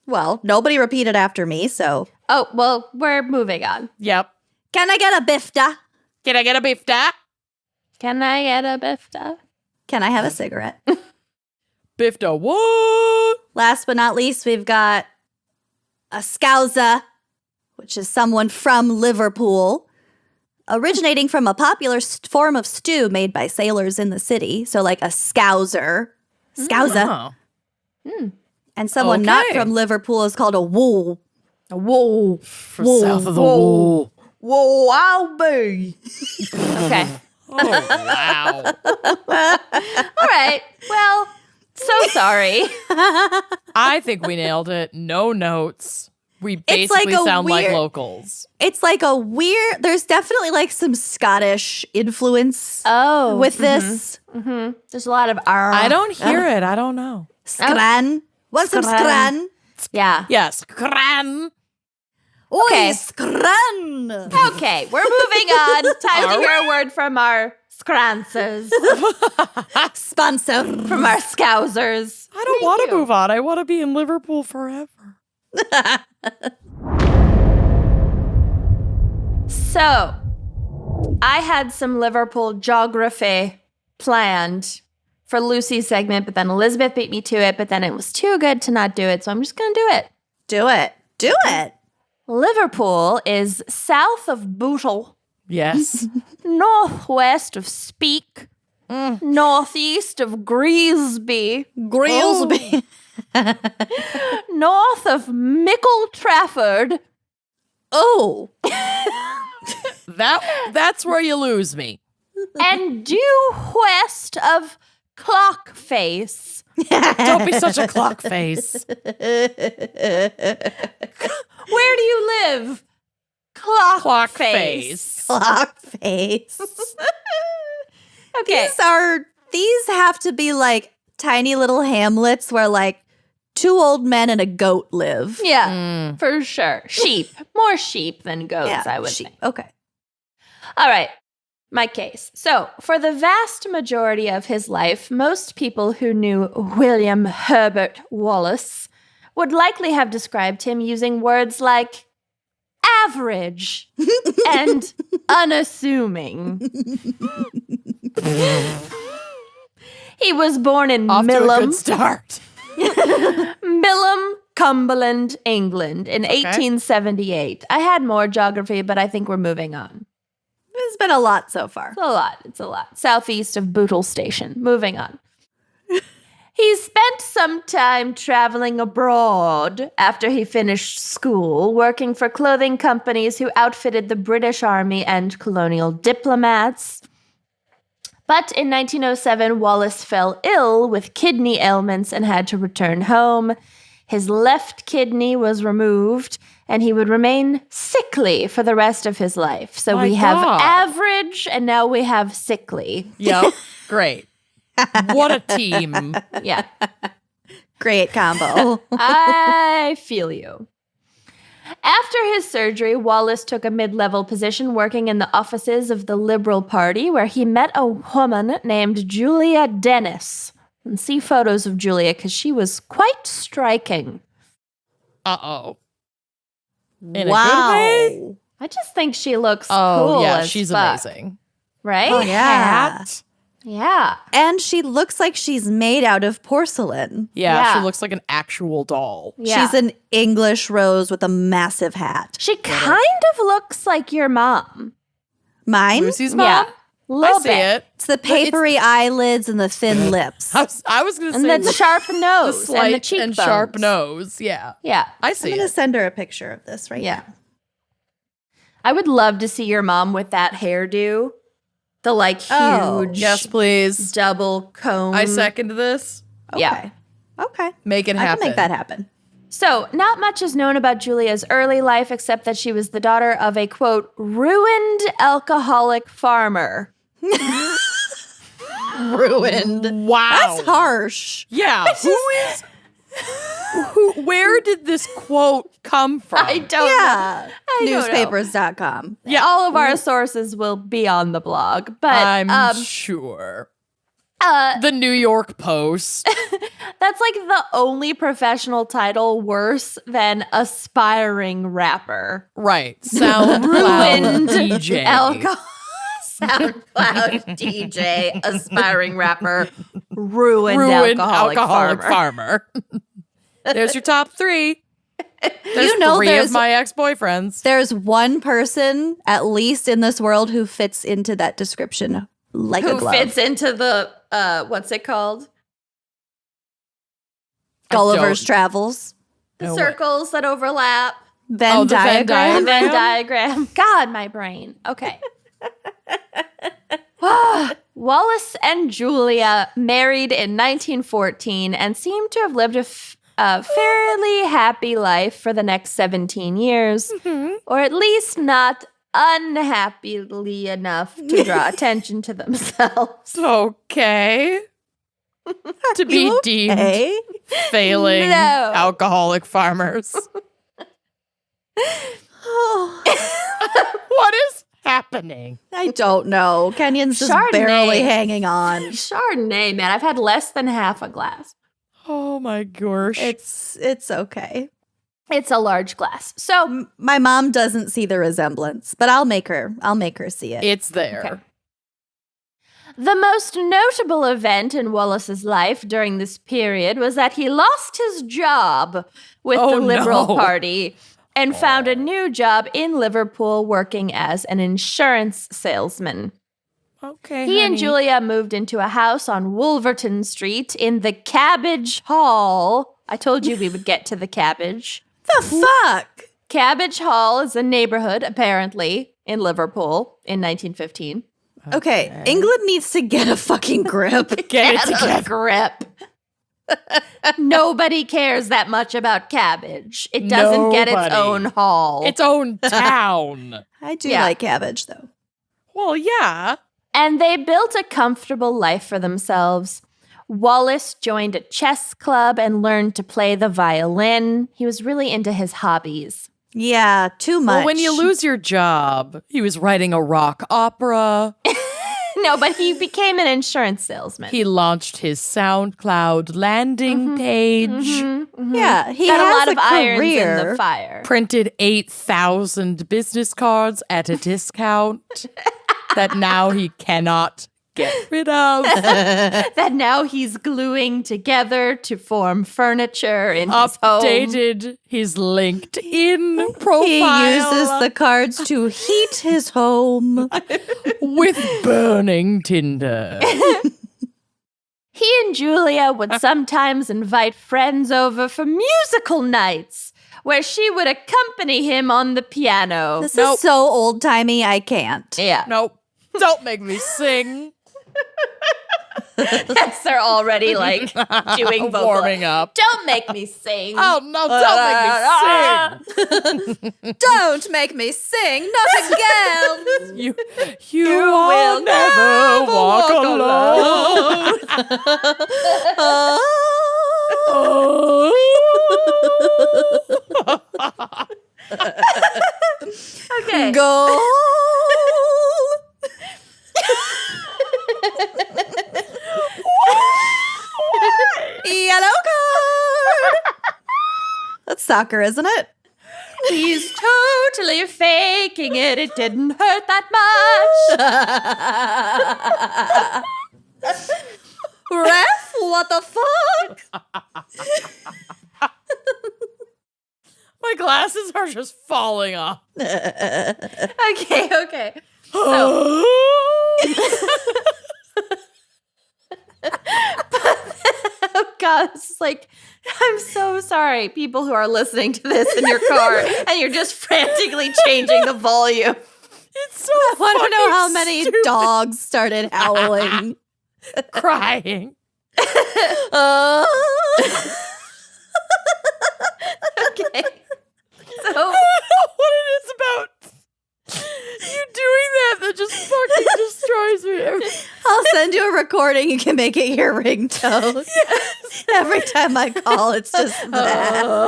Well, nobody repeated after me, so. Oh, well, we're moving on. Yep. Can I get a bifta? Can I get a beef da? Can I get a bifta? Can I have a cigarette? Beef da what? Last but not least, we've got a scouser, which is someone from Liverpool, originating from a popular form of stew made by sailors in the city. So like a scouser. Scouser. Oh. And someone not Okay. from Liverpool is called a wool. Whoa. From south of the wall. Whoa, wow, baby. Okay. Oh, wow. All right. Well, so sorry. I think we nailed it. No notes. We It's like basically a sound like weird- locals. It's like a weird, there's definitely like some Scottish influence Oh. with this. There's a lot of I don't hear it. I don't know. Scran. Want some scran? Yeah. Yes. Cran. Okay. Oi, scran. Okay, we're moving on. Time to hear a word from our scrancers, Sponsor. from our scousers. I don't want to move on. I want to be in Liverpool forever. So, I had some Liverpool geography planned for Lucy's segment, but then Elizabeth beat me to it, but then it was too good to not do it, so I'm just going to do it. Do it. Do it. Liverpool is south of Bootle Yes. Northwest of Speke, northeast of Greasby, Greelsby. north of Mickle Trafford, Oh. That's where you lose me. and due west of Clockface. Don't be such a clock face. Where do you live? Clockface. Clock face. Okay. These have to be like tiny little hamlets where like 2 old men and a goat live. Yeah, for sure. Sheep. More sheep than goats, I would sheep. think. Okay. All right. My case. So, for the vast majority of his life, most people who knew William Herbert Wallace would likely have described him using words like average and unassuming. He was born in Off to a Milham, good start. Milham, Cumberland, England in 1878. I had more geography, but I think we're moving on. There's been a lot so far. It's a lot. Southeast of Bootle Station. Moving on. He spent some time traveling abroad after he finished school, working for clothing companies who outfitted the British Army and colonial diplomats. But in 1907, Wallace fell ill with kidney ailments and had to return home. His left kidney was removed, and he would remain sickly for the rest of his life. So My we have God. average, and now we have sickly. Yep. Great. What a team. Yeah, Great combo. I feel you. After his surgery, Wallace took a mid-level position working in the offices of the Liberal Party, where he met a woman named Julia Dennis. And see photos of Julia because she was quite striking. Uh-oh. In a Wow. good way? I just think she looks Oh, cool yeah, as she's fuck, amazing. right? Oh, yeah. Hat. Yeah. And she looks like she's made out of porcelain. Yeah, Yeah. she looks like an actual doll. Yeah. She's an English rose with a massive hat. She kind of looks like your mom. Mine? Lucy's mom? Yeah. Little I see bit. it. It's the papery eyelids and the thin lips. I was going to And say the sharp the nose and the slight cheekbones. and sharp nose. Yeah. Yeah. I I'm see going to it. send her a picture of this right Yeah. now. I would love to see your mom with that hairdo. The like huge Oh, Yes, please. double comb. I second this. Yeah. Okay. Make it I happen. can make that happen. So, not much is known about Julia's early life except that she was the daughter of a, quote, ruined alcoholic farmer. Ruined. Wow. That's harsh. Yeah. Where did this quote come from? I don't know. Yeah. I don't know. Newspapers.com. Yeah, all of our sources will be on the blog, but I'm sure. The New York Post. that's like the only professional title worse than aspiring rapper. Right. SoundCloud Ruined DJ. alcohol. SoundCloud DJ, aspiring rapper, ruined alcoholic farmer. There's your top 3. There's You know 3 there's- of my ex-boyfriends. There's one person, at least in this world, who fits into that description like a Who glove. fits into the what's it called? Gulliver's don't- Travels. The No way. circles that overlap. Venn the Venn diagram. The Venn diagram. God, my brain. Okay. Wallace and Julia married in 1914 and seem to have lived a fairly happy life for the next 17 years, or at least not unhappily enough to draw attention to themselves. Okay. To be You deemed okay? failing No. alcoholic farmers. What is happening? I don't know. Kenyon's just Chardonnay. barely hanging on. Chardonnay, man. I've had less than half a glass. Oh my gosh. It's okay. It's a large glass. So, My mom doesn't see the resemblance, but I'll make her see it. It's there. Okay. The most notable event in Wallace's life during this period was that he lost his job with Oh, the Liberal no. Party and found a new job in Liverpool working as an insurance salesman. Okay, He and honey. Julia moved into a house on Wolverton Street in the Cabbage Hall. I told you we would get to the cabbage. The fuck? Cabbage Hall is a neighborhood, apparently, in Liverpool in 1915. Okay, England needs to get a fucking grip. Get it Get a together. grip. Nobody cares that much about cabbage. It doesn't get its Nobody. own hall. Its own town. I do Yeah. like cabbage, though. Well, yeah. And they built a comfortable life for themselves. Wallace joined a chess club and learned to play the violin. He was really into his hobbies. Yeah, too much. Well, when you lose your job, he was writing a rock opera. No, but he became an insurance salesman. He launched his SoundCloud landing page, yeah, he got has a lot of irons career. in the fire. printed 8,000 business cards at a discount that now he cannot get rid of. That now he's gluing together to form furniture in his home. Updated his LinkedIn profile. He uses the cards to heat his home. with burning tinder. He and Julia would sometimes invite friends over for musical nights where she would accompany him on the piano. This Nope. is so old-timey, I can't. Yeah. Nope. Don't make me sing. Yes, they're already like doing vocal. Warming up. Don't make me sing. Oh, no, don't make me sing. Don't make me sing, not again. You will never walk alone. Okay. Goal. Yellow card. That's soccer, isn't it? He's totally faking it. It didn't hurt that much. Ref, what the fuck? My glasses are just falling off. Okay. Oh God, this is like, I'm so sorry, people who are listening to this in your car and you're just frantically changing the volume. It's so I want to know fucking how many stupid. dogs started howling. Crying. Okay. I don't know what it is about you doing that just fucking destroys me. I'll send you a recording. You can make it your ringtone. Yes. Every time I call, it's just that.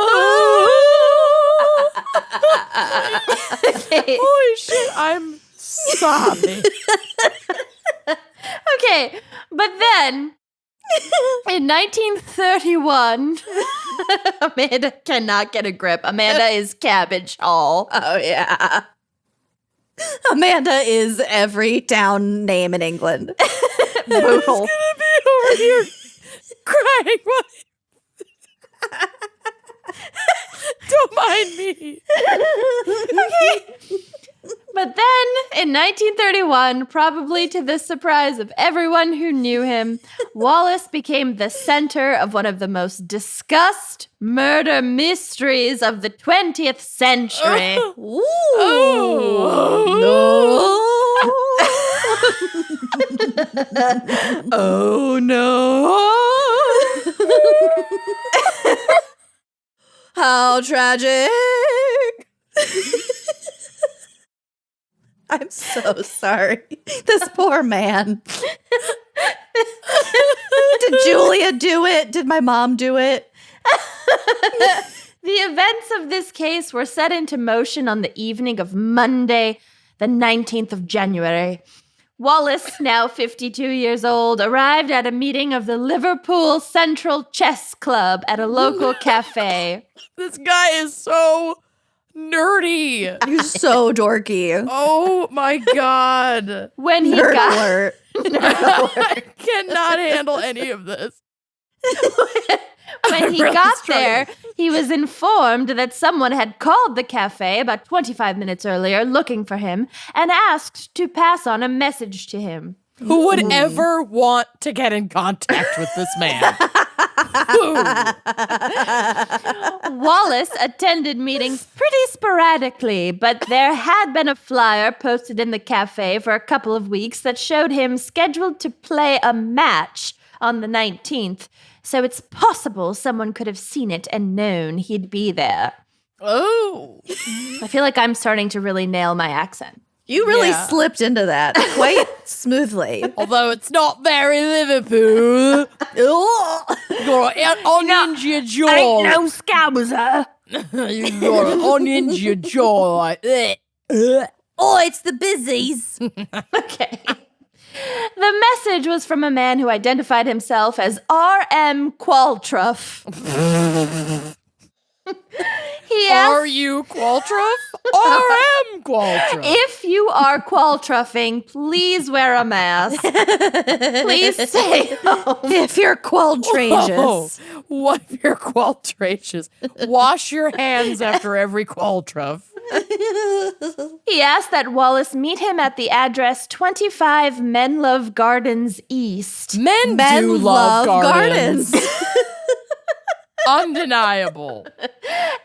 Okay. Holy shit, I'm sobbing. Okay, but then in 1931, Amanda cannot get a grip. Amanda is Cabbage Hall. Oh, yeah. Amanda is every town name in England. Boodle. Gonna be over here crying. Don't mind me. But then in 1931, probably to the surprise of everyone who knew him, Wallace became the center of one of the most discussed murder mysteries of the 20th century. Ooh. Oh no. How tragic. I'm so sorry. This poor man. Did Julia do it? Did my mom do it? The events of this case were set into motion on the evening of Monday, the 19th of January. Wallace, now 52 years old, arrived at a meeting of the Liverpool Central Chess Club at a local cafe. This guy is so nerdy. You're so dorky. Oh my god. When he Nerd got alert. I cannot handle any of this. When he really got struggling. there, he was informed that someone had called the cafe about 25 minutes earlier looking for him and asked to pass on a message to him. Who would ever want to get in contact with this man? Who? Wallace attended meetings pretty sporadically, but there had been a flyer posted in the cafe for a couple of weeks that showed him scheduled to play a match on the 19th, so it's possible someone could have seen it and known he'd be there. Oh. I feel like I'm starting to really nail my accent. You really Yeah. slipped into that quite smoothly. Although it's not very Liverpool. You got an onion to your jaw. scouser. You got an onion to your jaw like that. Oh, it's the busies. Okay. The message was from a man who identified himself as R.M. Qualtrough. He asked, Are you Qualtrough? R.M. Qualtrough. if you are Qualtroughing, please wear a mask. Please stay home. If you're qualtrageous. Oh, what if you're Qualtrageous? Wash your hands after every Qualtrough. He asked that Wallace meet him at the address 25 Menlove Gardens East. Men do love gardens. Undeniable.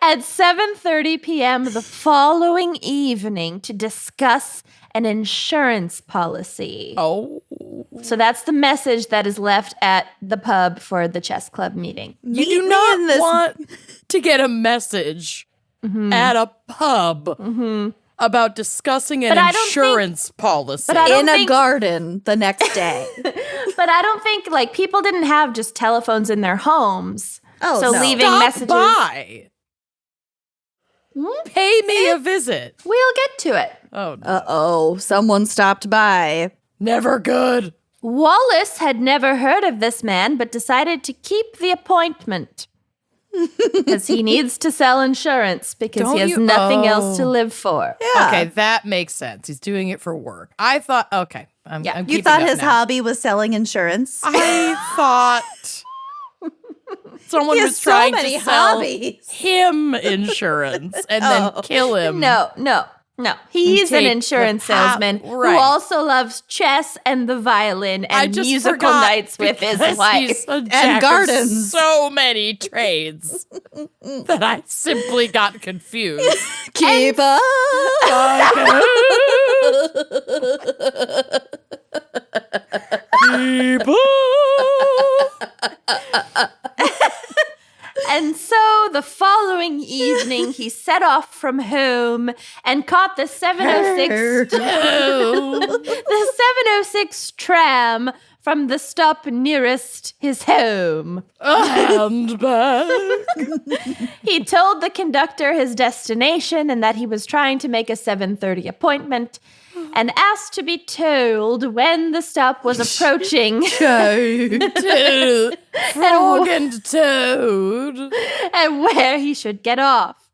At 7:30 p.m. the following evening to discuss an insurance policy. Oh. Mm-hmm. So that's the message that is left at the pub for the chess club meeting. You do not want to get a message at a pub about discussing an But I don't insurance policy. but I don't in a think- garden the next day. But I don't think, like, people didn't have just telephones in their homes. Oh, so no. leaving Stop messages. by. Pay me a visit. We'll get to it. Oh, no. Uh-oh, someone stopped by. Never good. Wallace had never heard of this man, but decided to keep the appointment. Because he needs to sell insurance because Don't he has you- nothing else to oh. live for. Yeah. Okay, that makes sense. He's doing it for work. I thought, okay. I'm Yeah. I'm You keeping thought up his now. hobby was selling insurance? I thought someone He was has so trying many to sell hobbies. him insurance and then kill him. No. He's an take insurance the pop- salesman right. who also loves chess and the violin I and just musical forgot nights with his because wife. he's a jack of gardens. so many trades that I simply got confused. Keep up. People. And so the following evening, he set off from home and caught the 706 the 706 tram from the stop nearest his home. A handbag. He told the conductor his destination and that he was trying to make a 7:30 appointment and asked to be told when the stop was approaching Frog and toad. and where he should get off.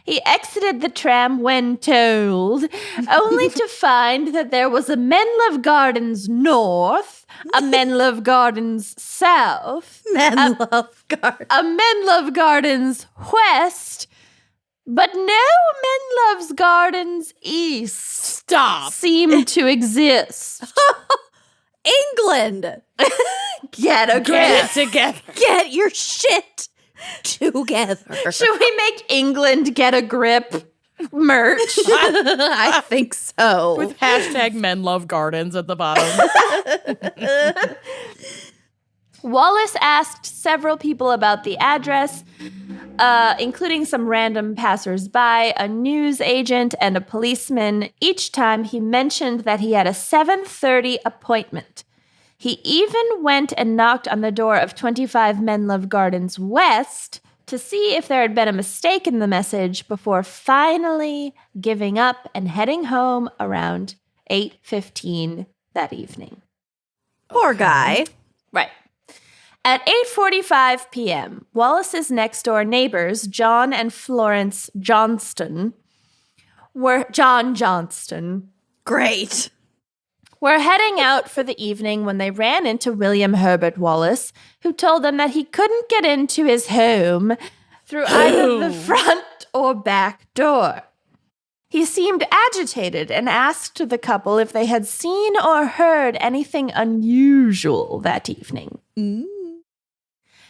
He exited the tram when told, only to find that there was a Menlove Gardens North, a Menlove Gardens South, Men love garden. a Menlove Gardens West, but no Menlove's Gardens East Stop. seemed to exist. England. Get a grip. Get it together. Get your shit together. Should we make England get a grip merch? I think so. With hashtag men love gardens at the bottom. Wallace asked several people about the address, including some random passersby, a news agent, and a policeman. Each time he mentioned that he had a 7:30 appointment. He even went and knocked on the door of 25 Menlove Gardens West to see if there had been a mistake in the message before finally giving up and heading home around 8:15 that evening. Poor guy. Right. At 8:45 p.m., Wallace's next-door neighbors, John and Florence Johnston, were were heading out for the evening when they ran into William Herbert Wallace, who told them that he couldn't get into his home through either the front or back door. He seemed agitated and asked the couple if they had seen or heard anything unusual that evening.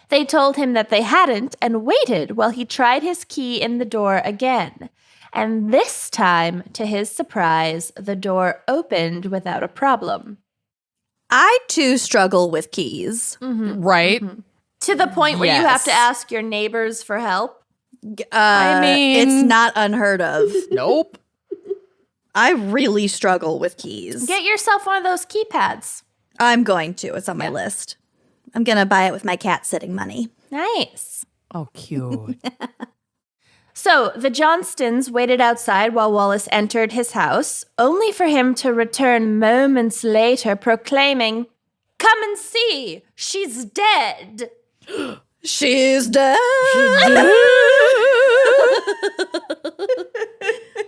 They told him that they hadn't and waited while he tried his key in the door again. And this time, to his surprise, the door opened without a problem. I too struggle with keys. Right? To the point where you have to Yes. ask your neighbors for help. I mean- it's not unheard of. Nope. I really struggle with keys. Get yourself one of those keypads. I'm going to. It's on my list. I'm going to buy it with my cat sitting money. Nice. Oh, cute. So the Johnstons waited outside while Wallace entered his house, only for him to return moments later proclaiming, "Come and see, she's dead." She's dead.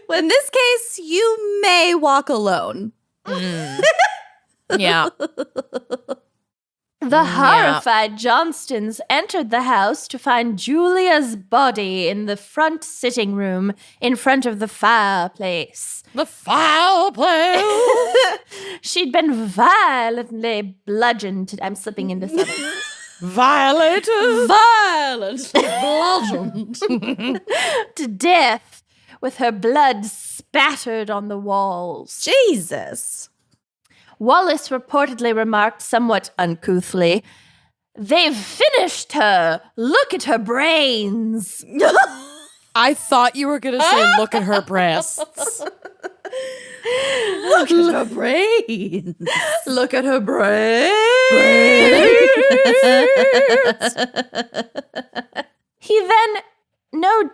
Well, in this case, you may walk alone. Yeah. The horrified Johnstons entered the house to find Julia's body in the front sitting room in front of the fireplace. The fireplace. She'd been violently bludgeoned. I'm slipping into something. Violated. Violently bludgeoned. To death with her blood spattered on the walls. Jesus. Wallace reportedly remarked somewhat uncouthly, "They've finished her. Look at her brains." I thought you were going to say, look at her breasts. Look at her brains. Look at her brains. He then, no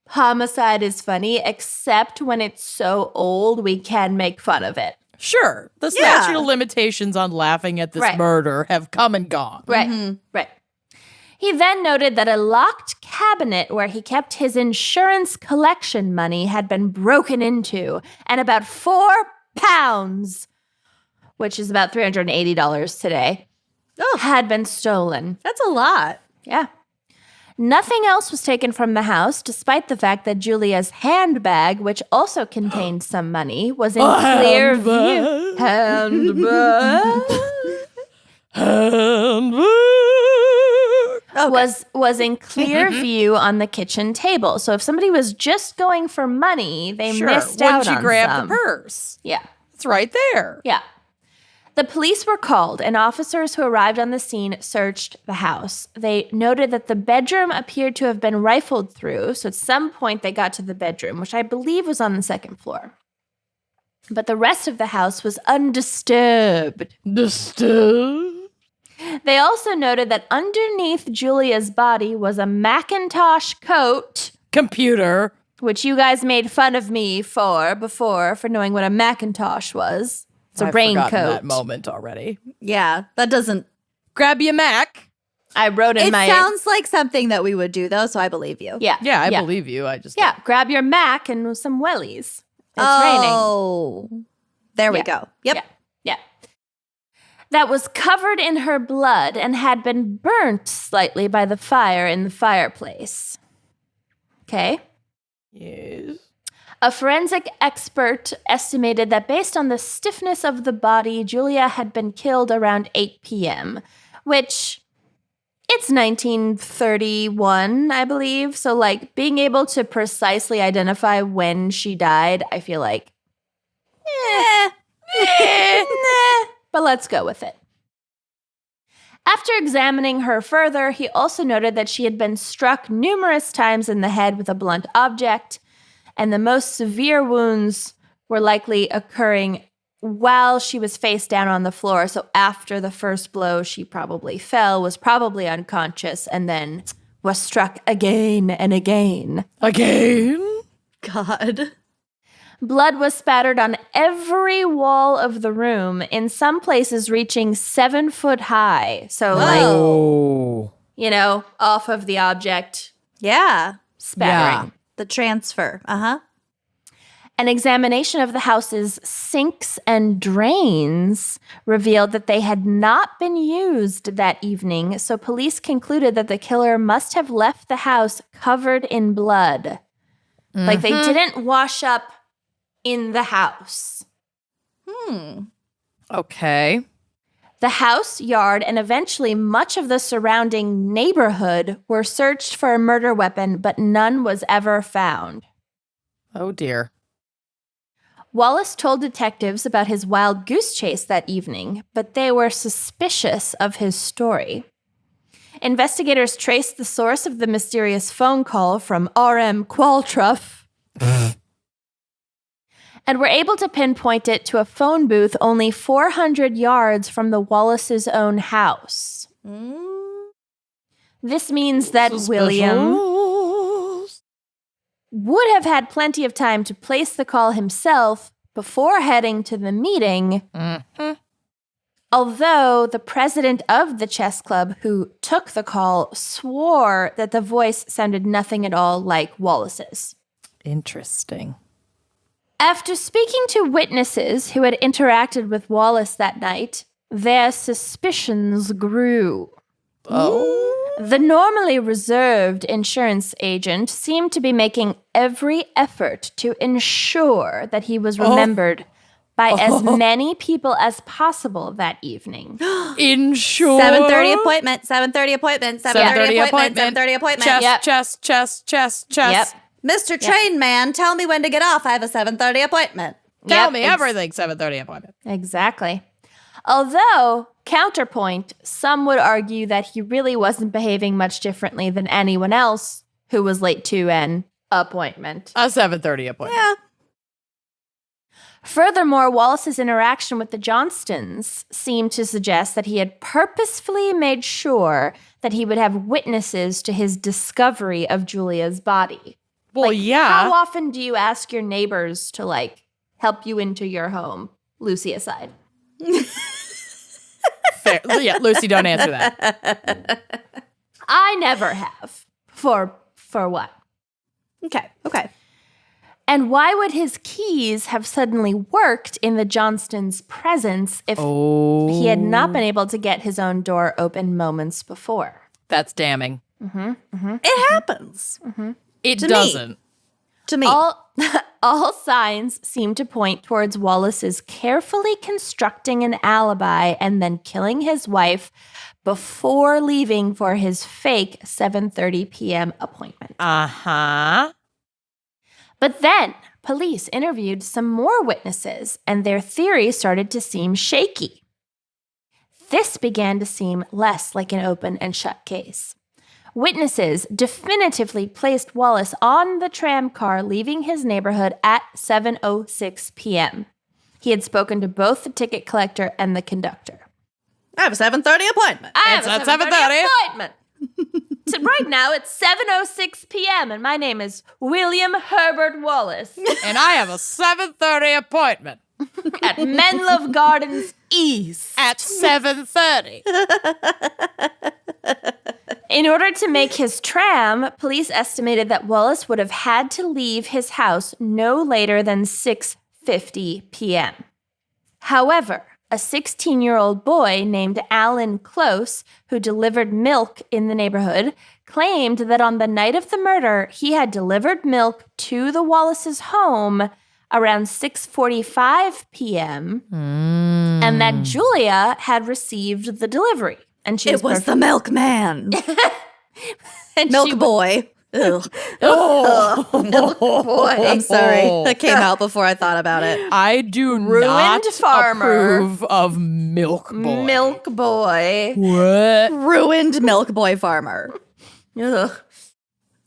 homicide is funny except when it's so old we can make fun of it. Sure. The statute of limitations on laughing at this Right. murder have come and gone. Right, right. He then noted that a locked cabinet where he kept his insurance collection money had been broken into, and about £4, which is about $380 today, had been stolen. That's a lot. Yeah. Nothing else was taken from the house, despite the fact that Julia's handbag, which also contained some money, was in clear view. Handbag. Was in clear view on the kitchen table. So if somebody was just going for money, they missed out When on she grabbed some. the purse. Yeah. It's right there. Yeah. The police were called, and officers who arrived on the scene searched the house. They noted that the bedroom appeared to have been rifled through, so at some point they got to the bedroom, which I believe was on the second floor. But the rest of the house was undisturbed. They also noted that underneath Julia's body was a Macintosh coat, Computer. which you guys made fun of me for before, for knowing what a Macintosh was. It's a I've raincoat. forgotten that moment already. Yeah, that doesn't. Grab your Mac. I wrote in It my... sounds like something that we would do, though, so I believe you. Yeah. Yeah, I believe you. I just Yeah, grab your Mac and some wellies. It's raining. Oh, there we Yeah. go. Yep. Yeah, yeah. That was covered in her blood and had been burnt slightly by the fire in the fireplace. Okay. Yes. A forensic expert estimated that based on the stiffness of the body, Julia had been killed around 8 p.m., which it's 1931, I believe. So, like, being able to precisely identify when she died, I feel like, but let's go with it. After examining her further, he also noted that she had been struck numerous times in the head with a blunt object, and the most severe wounds were likely occurring while she was face down on the floor. So after the first blow, she probably fell, was probably unconscious, and then was struck again and again. Again? God. Blood was spattered on every wall of the room, in some places reaching 7 foot high. So, Oh. off of the object, Yeah. spattering. The transfer. Uh-huh. An examination of the house's sinks and drains revealed that they had not been used that evening, so police concluded that the killer must have left the house covered in blood. Like they didn't wash up in the house. Okay. The house, yard, and eventually much of the surrounding neighborhood were searched for a murder weapon, but none was ever found. Oh, dear. Wallace told detectives about his wild goose chase that evening, but they were suspicious of his story. Investigators traced the source of the mysterious phone call from R.M. Qualtrough and were able to pinpoint it to a phone booth only 400 yards from the Wallace's own house. This means that William would have had plenty of time to place the call himself before heading to the meeting, although the president of the chess club who took the call swore that the voice sounded nothing at all like Wallace's. Interesting. After speaking to witnesses who had interacted with Wallace that night, their suspicions grew. Oh. The normally reserved insurance agent seemed to be making every effort to ensure that he was remembered by as many people as possible that evening. Ensure. 7:30 appointment. 7:30 appointment. 7:30 appointment. 7:30 appointment. Chess. Yep. Mr. Train Man, tell me when to get off. I have a 7:30 appointment. Tell me everything. 7:30 appointment. Exactly. Although, counterpoint, some would argue that he really wasn't behaving much differently than anyone else who was late to an appointment. A 7:30 appointment. Yeah. Furthermore, Wallace's interaction with the Johnstons seemed to suggest that he had purposefully made sure that he would have witnesses to his discovery of Julia's body. Well, yeah. How often do you ask your neighbors to, like, help you into your home, Lucy aside? Fair. Yeah, Lucy, don't answer that. I never have. For what? Okay. And why would his keys have suddenly worked in the Johnstons' presence if he had not been able to get his own door open moments before? That's damning. It happens. It To me. doesn't. To me. All signs seem to point towards Wallace's carefully constructing an alibi and then killing his wife before leaving for his fake 7:30 p.m. appointment. Uh-huh. But then police interviewed some more witnesses, and their theory started to seem shaky. This began to seem less like an open and shut case. Witnesses definitively placed Wallace on the tram car leaving his neighborhood at 7:06 p.m. He had spoken to both the ticket collector and the conductor. I have a 7:30 appointment. I have It's a at 7:30. appointment. So right now it's 7:06 p.m. and my name is William Herbert Wallace And I have a 7:30 appointment at Menlove Gardens East. at 7:30. In order to make his tram, police estimated that Wallace would have had to leave his house no later than 6:50 p.m. However, a 16-year-old boy named Alan Close, who delivered milk in the neighborhood, claimed that on the night of the murder, he had delivered milk to the Wallace's home around 6:45 p.m. And that Julia had received the delivery. And she It was the milkman. and Milk she boy. Ugh. Oh, Boy, I'm sorry. That came out before I thought about it. I do Ruined not farmer. approve of Milk Boy. Milk boy. What? Ruined milk boy farmer. Ugh.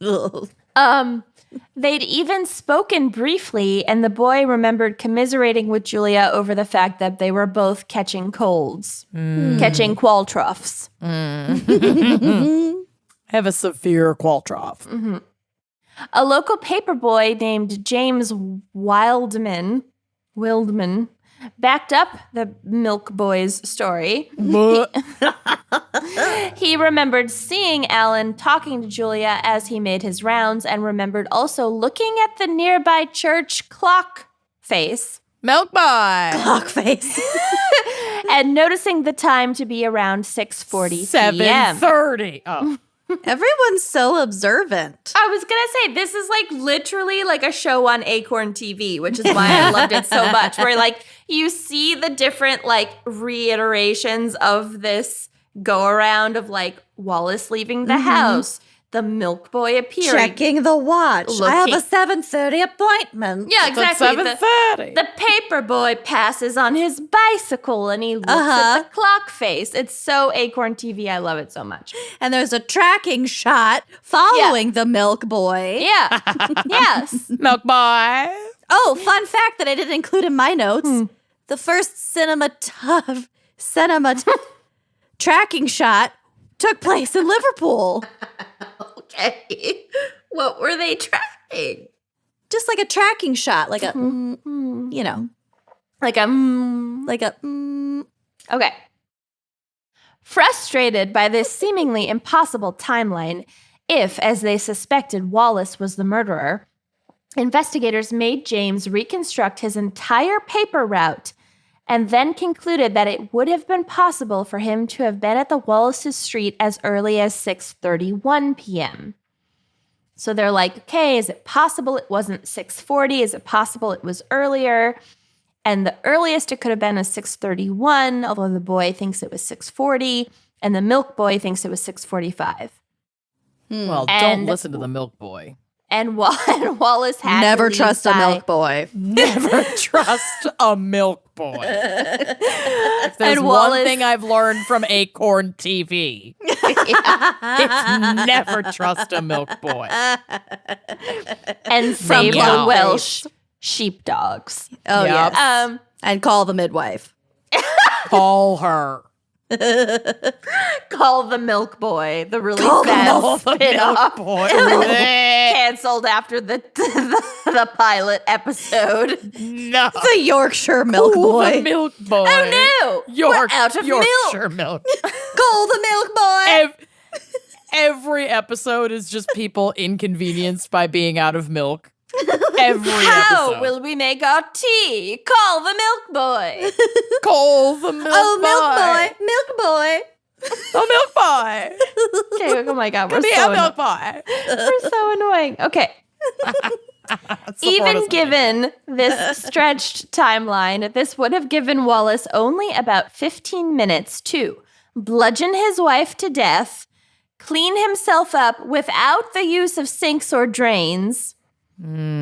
Ugh. They'd even spoken briefly, and the boy remembered commiserating with Julia over the fact that they were both catching colds, catching qualtroughs. Have a severe Qualtrough. A local paper boy named James Wildman backed up the Milk Boy's story. He remembered seeing Alan talking to Julia as he made his rounds and remembered also looking at the nearby church clock face. Milk boy. Clock face. And noticing the time to be around 6:40 p.m. 7:30. Oh. Everyone's so observant. I was going to say, this is like literally like a show on Acorn TV, which is why I loved it so much, where like you see the different like reiterations of this go around of like Wallace leaving the house, the Milk Boy appearing. Checking the watch. I have a Looking- 7:30 appointment. Yeah, It's like exactly. 7:30. The paper boy passes on his bicycle and he looks at the clock face. It's so Acorn TV. I love it so much. And there's a tracking shot following the Milk Boy. Yeah. Yes. Milk boy. Oh, fun fact that I didn't include in my notes. The first cinema tracking shot took place in Liverpool. Okay. What were they tracking? Just like a tracking shot, like a, you know, Like a like a, Okay. Frustrated by this seemingly impossible timeline, if, as they suspected, Wallace was the murderer, investigators made James reconstruct his entire paper route and then concluded that it would have been possible for him to have been at the Wallace's Street as early as 6:31 p.m. So they're like, okay, is it possible it wasn't 6:40? Is it possible it was earlier? And the earliest it could have been is 6:31, although the boy thinks it was 6:40, and the Milk Boy thinks it was 6:45. Well, And- don't listen to the Milk boy. And Wallace had never to leave trust a by- Milk Boy. Never trust a milk boy. If there's And one Wallace- thing I've learned from Acorn TV, it's never trust a milk boy. and save the Clockface. Welsh sheepdogs. Oh, Yep. yes. And call the midwife. Call her. Call the Milk Boy, the really Call the sad Call the spin-off. milk boy. Canceled after the pilot episode. No. The Yorkshire Milk Call Boy. the milk boy. Oh no! We're out of Yorkshire milk. Call the Milk Boy. Every episode is just people inconvenienced by being out of milk. Every How episode. will we make our tea? Call the Milk Boy. Call the milk Oh, boy. Milk Boy. Oh, milk boy. Okay, oh my God, we're Be so, a milk boy. we're so annoying. Okay. Support Even us. given this stretched timeline, this would have given Wallace only about 15 minutes to bludgeon his wife to death, clean himself up without the use of sinks or drains,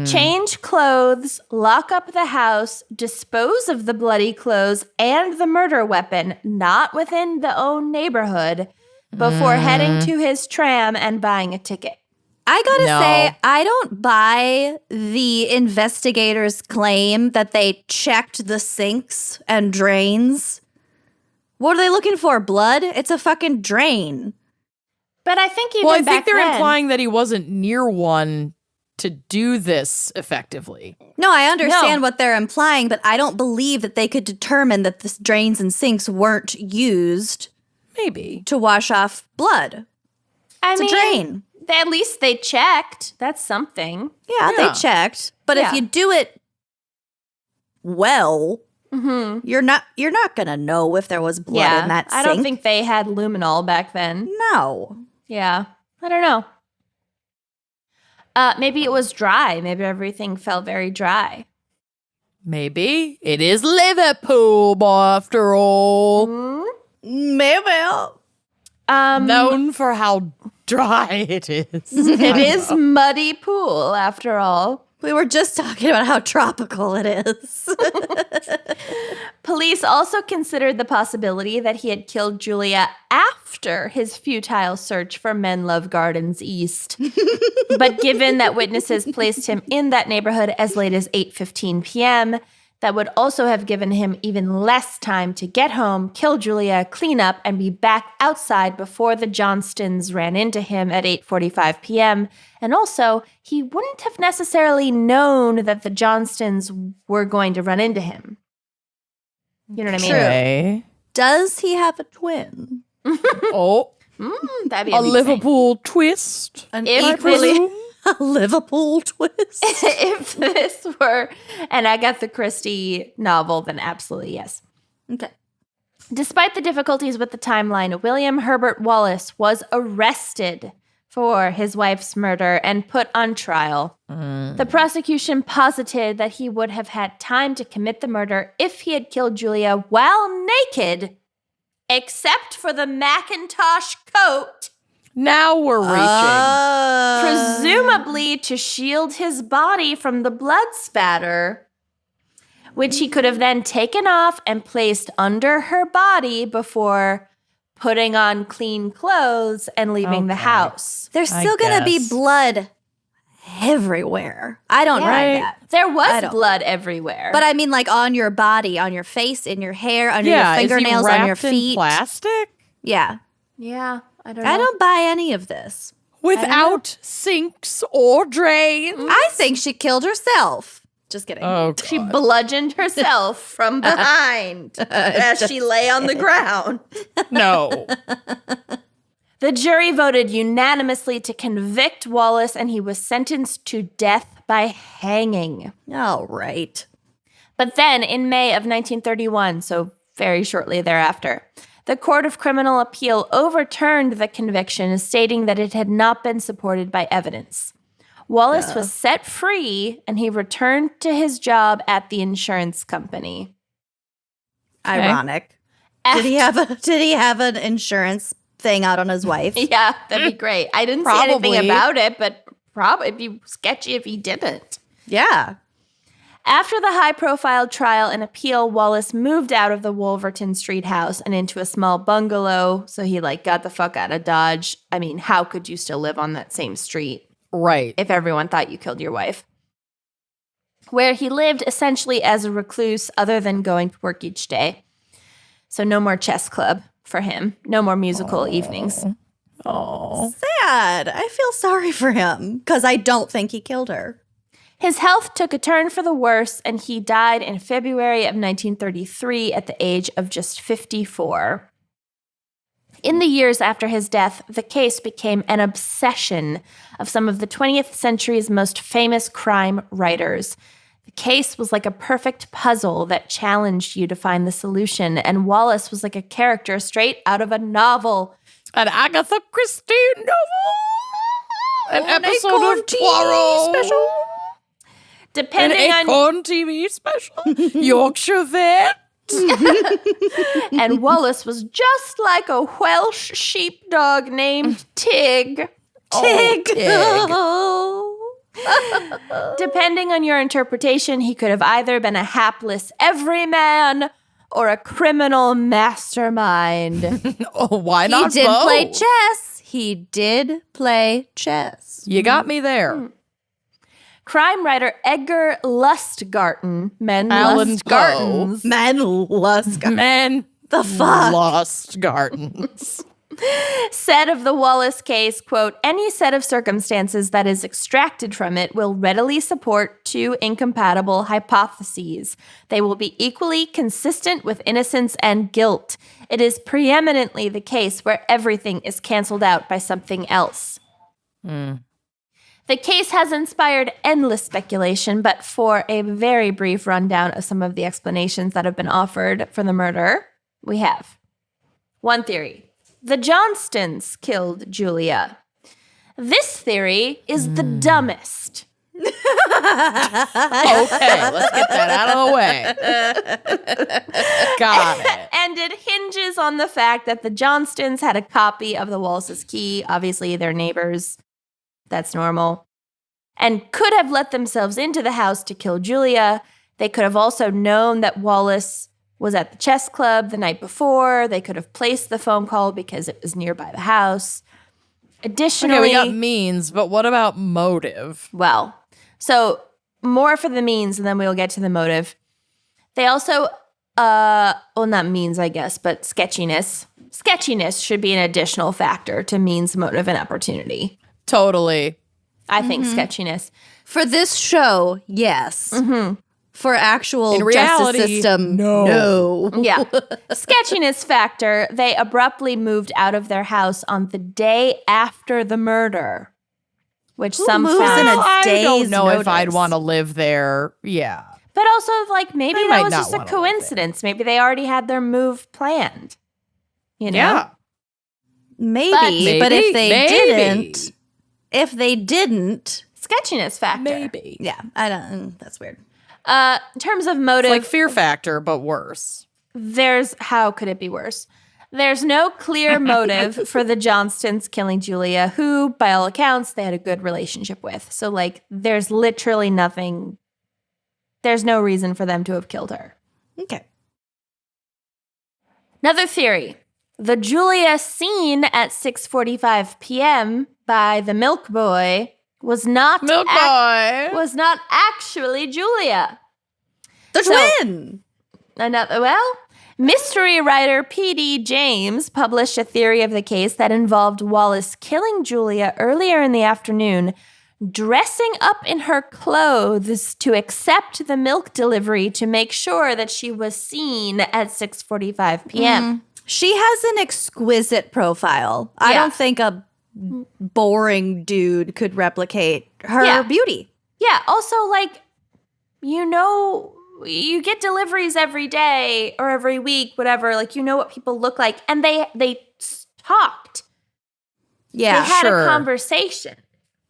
change clothes, lock up the house, dispose of the bloody clothes and the murder weapon not within the own neighborhood before heading to his tram and buying a ticket. I gotta No. say, I don't buy the investigators' claim that they checked the sinks and drains. What are they looking for? Blood? It's a fucking drain. But I think even Well, I back think they're then, implying that he wasn't near one to do this effectively. No, I understand No. what they're implying, but I don't believe that they could determine that the drains and sinks weren't used Maybe. to wash off blood. I It's a mean, drain. At least they checked. That's something. Yeah, Yeah. they checked. But if Yeah. you do it well, you're not gonna know if there was blood in that sink. I don't think they had luminol back then. No. Yeah, I don't know. Maybe it was dry. Maybe everything felt very dry. Maybe. It is Liverpool, after all. Maybe. Known for how dry it is. It is muddy pool after all. We were just talking about how tropical it is. Police also considered the possibility that he had killed Julia after his futile search for Menlove Gardens East. But given that witnesses placed him in that neighborhood as late as 8:15 p.m., that would also have given him even less time to get home, kill Julia, clean up, and be back outside before the Johnstons ran into him at 8:45 p.m. And also, he wouldn't have necessarily known that the Johnstons were going to run into him. You know what I mean? Okay. Does he have a twin? Oh, That'd be a amazing. Liverpool twist. An If equally a Liverpool twist. If this were an Agatha Christie novel, then absolutely yes. Okay. Despite the difficulties with the timeline, William Herbert Wallace was arrested for his wife's murder and put on trial. The prosecution posited that he would have had time to commit the murder if he had killed Julia while naked, except for the Macintosh coat, Now we're reaching. presumably to shield his body from the blood spatter, which he could have then taken off and placed under her body before putting on clean clothes and leaving the house. There's I still going to be guess. blood everywhere. I don't Right. buy that. There I was don't- blood everywhere. But I mean, like on your body, on your face, in your hair, under Yeah, your is he fingernails, on your wrapped in feet. plastic Yeah. yeah, I don't know. I don't buy any of this. without sinks or drains. I think she killed herself. Just kidding. Oh, She bludgeoned herself from behind as she lay on the ground. no. The jury voted unanimously to convict Wallace, and he was sentenced to death by hanging. All right. But then, in May of 1931, so very shortly thereafter, the Court of Criminal Appeal overturned the conviction, stating that it had not been supported by evidence. Wallace was set free, and he returned to his job at the insurance company. Ironic. Did he have an insurance thing out on his wife? Yeah, that'd be great. I didn't see anything Probably. about it, but probably it'd be sketchy if he didn't. Yeah. After the high-profile trial and appeal, Wallace moved out of the Wolverton Street house and into a small bungalow. So he got the fuck out of Dodge. I mean, how could you still live on that same street Right. if everyone thought you killed your wife? Where he lived essentially as a recluse other than going to work each day. So no more chess club for him. No more musical evenings. Oh. Sad. I feel sorry for him because I don't think he killed her. His health took a turn for the worse, and he died in February of 1933 at the age of just 54. In the years after his death, the case became an obsession of some of the 20th century's most famous crime writers. The case was like a perfect puzzle that challenged you to find the solution, and Wallace was like a character straight out of a novel. An Agatha Christie novel. An episode Acorn of TV Poirot. special. An Depending on Acorn TV special. Yorkshire Vet. and Wallace was just like a Welsh sheepdog named Tig. Tig. Depending on your interpretation, he could have either been a hapless everyman or a criminal mastermind. Oh, why He not did both? play chess. He did play chess. You got me there. Crime writer Edgar Lustgarten, Alan Lustgartens, Man, Lusk. Man, The fuck? Lost Gardens. said of the Wallace case, quote, any set of circumstances that is extracted from it will readily support two incompatible hypotheses. They will be equally consistent with innocence and guilt. It is preeminently the case where everything is canceled out by something else. The case has inspired endless speculation, but for a very brief rundown of some of the explanations that have been offered for the murder, we have one theory. The Johnstons killed Julia. This theory is the dumbest. Okay, let's get that out of the way. Got it. And it hinges on the fact that the Johnstons had a copy of the Wallace's key. Obviously, they're neighbors. That's normal. And could have let themselves into the house to kill Julia. They could have also known that Wallace was at the chess club the night before. They could have placed the phone call because it was nearby the house. Additionally, Okay, we got means, but what about motive? well, so more for the means, and then we'll get to the motive. They also, well, not means, I guess, but sketchiness. Sketchiness should be an additional factor to means, motive, and opportunity. Totally. I think sketchiness. For this show, yes. For actual In reality, justice system, no. Yeah. Sketchiness factor, they abruptly moved out of their house on the day after the murder, which some moves found. in a I don't day's know if I'd notice? want to live there. Yeah. But also, like, maybe I that might was not just a wanna live there. coincidence. Maybe they already had their move planned. You know? Yeah. Maybe, but Maybe, if they didn't, Sketchiness factor. Maybe. yeah, I don't. That's weird. In terms of motive, It's like Fear Factor, but worse. how could it be worse? There's no clear motive for the Johnstons killing Julia, who, by all accounts, they had a good relationship with. So, like, there's literally nothing. There's no reason for them to have killed her. Okay. Another theory. The Julia seen at 6:45 p.m. by the milk boy was not Milk boy. was not actually Julia. The So- twin. Mystery writer P.D. James published a theory of the case that involved Wallace killing Julia earlier in the afternoon, dressing up in her clothes to accept the milk delivery to make sure that she was seen at 6:45 p.m. She has an exquisite profile. I Yeah. don't think a boring dude could replicate her Yeah. beauty. Yeah, also, like, you get deliveries every day or every week, whatever. Like, you know what people look like. And they talked. Yeah, They had sure. a conversation. It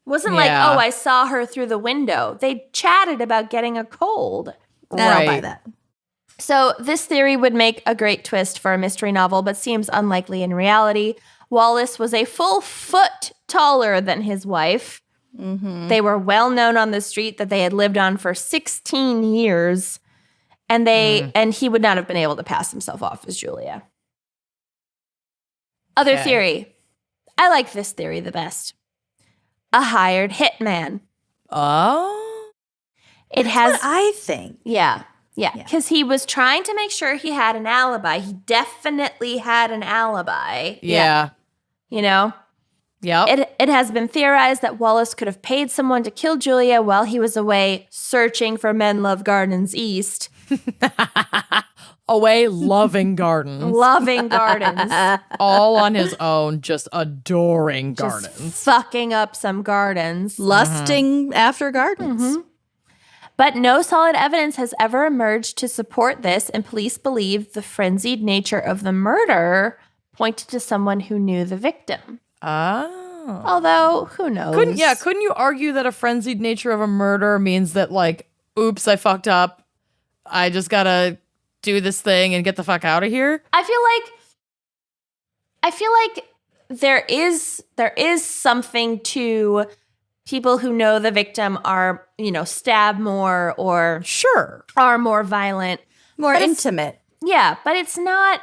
wasn't like, Yeah. oh, I saw her through the window. They chatted about getting a cold. I don't buy Right. that. So this theory would make a great twist for a mystery novel, but seems unlikely in reality. Wallace was a full foot taller than his wife. They were well known on the street that they had lived on for 16 years, and he would not have been able to pass himself off as Julia. Other Okay. theory. I like this theory the best. A hired hitman. Oh. It has What I think. Yeah. Because he was trying to make sure he had an alibi. He definitely had an alibi. Yeah. You know? Yep. It has been theorized that Wallace could have paid someone to kill Julia while he was away searching for Men Love Gardens East. Away loving gardens. Loving gardens. All on his own, just adoring Just gardens. fucking up some gardens. Lusting after gardens. But no solid evidence has ever emerged to support this, and police believe the frenzied nature of the murder pointed to someone who knew the victim. Oh. Although, who knows? Couldn't you argue that a frenzied nature of a murder means that, like, oops, I fucked up. I just gotta do this thing and get the fuck out of here? I feel like there is something to people who know the victim are, stab more or Sure. are more violent. More But it's- intimate. Yeah, but it's not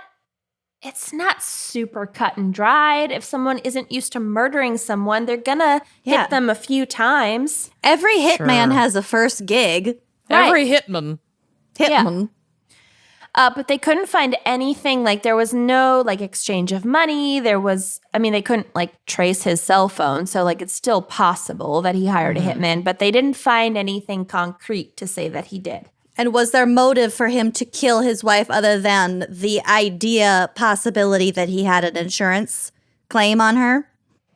super cut and dried. If someone isn't used to murdering someone, they're gonna Yeah. hit them a few times. Every hitman Sure. has a first gig. Every hitman. Hitman. But they couldn't find anything, like there was no like exchange of money. They couldn't like trace his cell phone. So like it's still possible that he hired a hitman, but they didn't find anything concrete to say that he did. And was there motive for him to kill his wife other than the possibility that he had an insurance claim on her?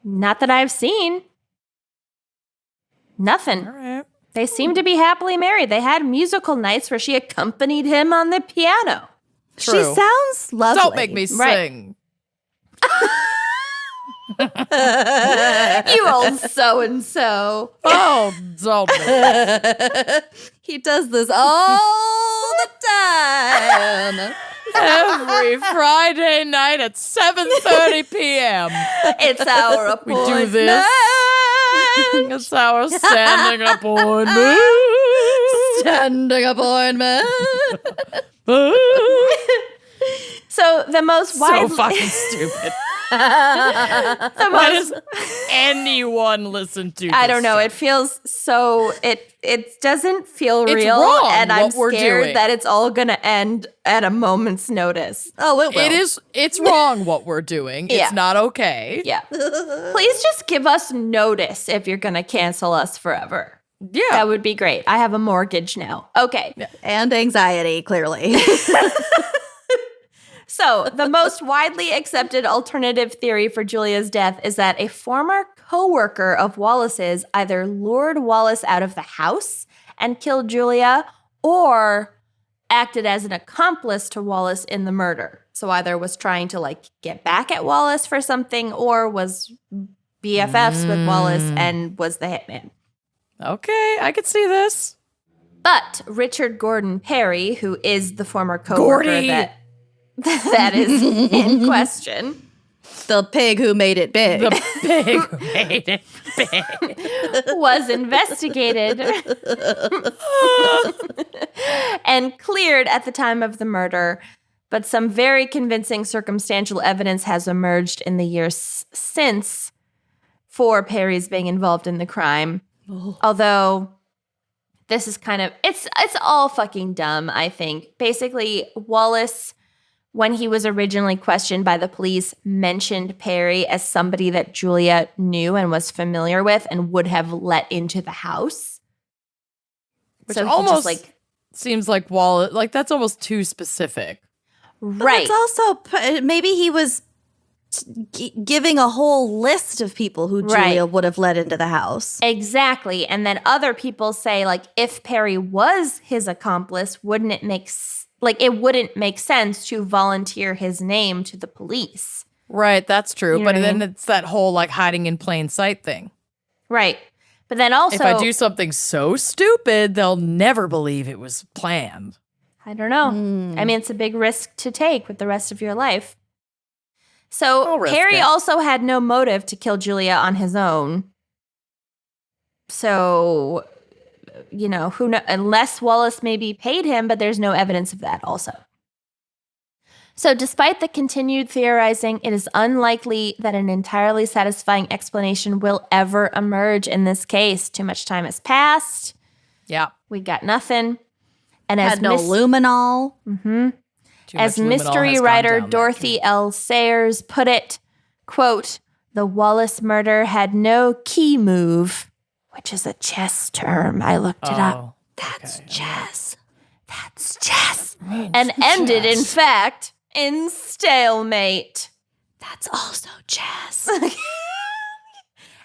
Not that I've seen. Nothing. All right. They seemed to be happily married. They had musical nights where she accompanied him on the piano. True. She sounds lovely. Don't make me Right. sing. You old so-and-so. Oh, don't make me. He does this all the time. Every Friday night at 7:30 p.m. It's our We appointment. do this. It's our standing appointment. Standing appointment. So the most So widely... fucking stupid. Why does anyone listen to this I don't know. shit? It feels so. It doesn't feel It's real, wrong and I'm what we're scared doing. that it's all gonna end at a moment's notice. Oh, it will. It's wrong what we're doing. Yeah. It's not okay. Yeah. Please just give us notice if you're gonna cancel us forever. Yeah. That would be great. I have a mortgage now. Okay. And anxiety, clearly. So, the most widely accepted alternative theory for Julia's death is that a former co-worker of Wallace's either lured Wallace out of the house and killed Julia, or acted as an accomplice to Wallace in the murder. So either was trying to like get back at Wallace for something, or was BFFs with Wallace and was the hitman. Okay, I could see this. But Richard Gordon Perry, who is the former coworker Gordy. that is in question, The pig who made it big. The pig made it big. was investigated and cleared at the time of the murder. But some very convincing circumstantial evidence has emerged in the years since for Perry's being involved in the crime. Although this is kind of, it's all fucking dumb, I think. Basically, Wallace, when he was originally questioned by the police, mentioned Perry as somebody that Julia knew and was familiar with and would have let into the house. Which So he almost just, seems like Wallace, like that's almost too specific. right. It's also, maybe he was giving a whole list of people who Julia would have let into the house. Exactly. And then other people say, like, if Perry was his accomplice, wouldn't it make it wouldn't make sense to volunteer his name to the police. Right, that's true. You know But what I then mean? it's that whole like hiding in plain sight thing. Right. But then also, If I do something so stupid, they'll never believe it was planned. I don't know. I mean, it's a big risk to take with the rest of your life. So I'll risk Perry it. also had no motive to kill Julia on his own. So, you know, who know, unless Wallace maybe paid him, but there's no evidence of that also. So despite the continued theorizing, it is unlikely that an entirely satisfying explanation will ever emerge in this case. Too much time has passed. Yeah. We got nothing. And as Had no luminol. Too as much luminol mystery has gone writer down that Dorothy L. Sayers put it, quote, "The Wallace murder had no key move," which is a chess term. I looked it up. Oh, That's okay. chess. That's chess. And ended, in fact, in stalemate. That's also chess.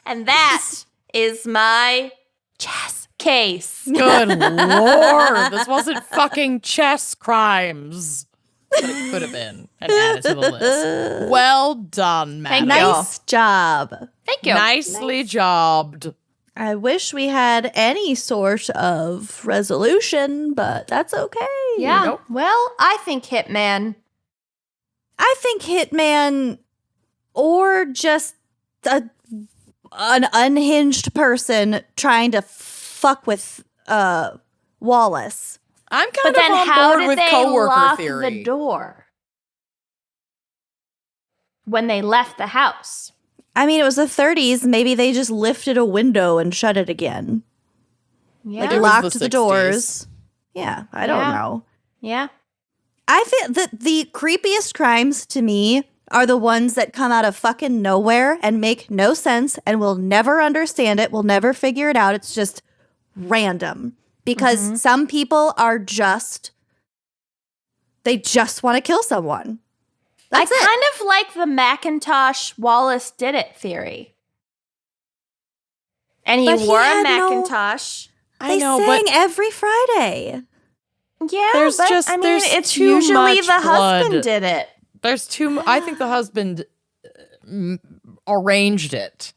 And that is my chess case. Good lord, this wasn't fucking chess crimes. But it could have been and added to the list. Well done, Thank Matt. you. Nice job. Thank you. Nicely jobbed. I wish we had any sort of resolution, but that's okay. Yeah. Nope. Well, I think Hitman. I think Hitman or just an unhinged person trying to fuck with Wallace. I'm But kind then of on how board did with they coworker lock theory. the door when they left the house? I mean, it was the 30s. Maybe they just lifted a window and shut it again. Yeah. Like It was locked the the 60s. doors. Yeah, I don't Yeah. know. Yeah. I think that the creepiest crimes to me are the ones that come out of fucking nowhere and make no sense, and we'll never understand it. We'll never figure it out. It's just random because some people are they just want to kill someone. That's I it. kind of like the Macintosh Wallace did it theory. And he But he wore a had no- Macintosh. I They know, sang but every Friday. Yeah, There's but just- I mean, there's it's too usually much the husband blood. did it. there's too. I think the husband arranged it.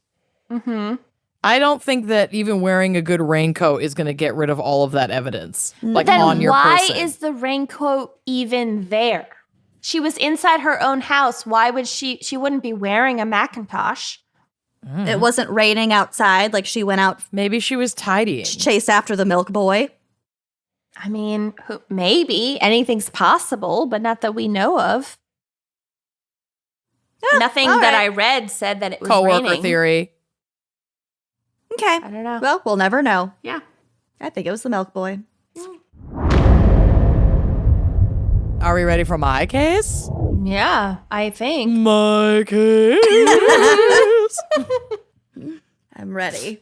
Mm-hmm. I don't think that even wearing a good raincoat is going to get rid of all of that evidence, like Then on your why person. is the raincoat even there? She was inside her own house. Why would she wouldn't be wearing a Macintosh? It wasn't raining outside. Like she went out Maybe she was tidying. to chase after the milk boy. I mean, maybe anything's possible, but not that we know of. Nothing all that right. I read said that it was Coworker raining. theory. Okay. I don't know. Well, we'll never know. Yeah. I think it was the milk boy. Are we ready for my case? Yeah, I think. My case. I'm ready.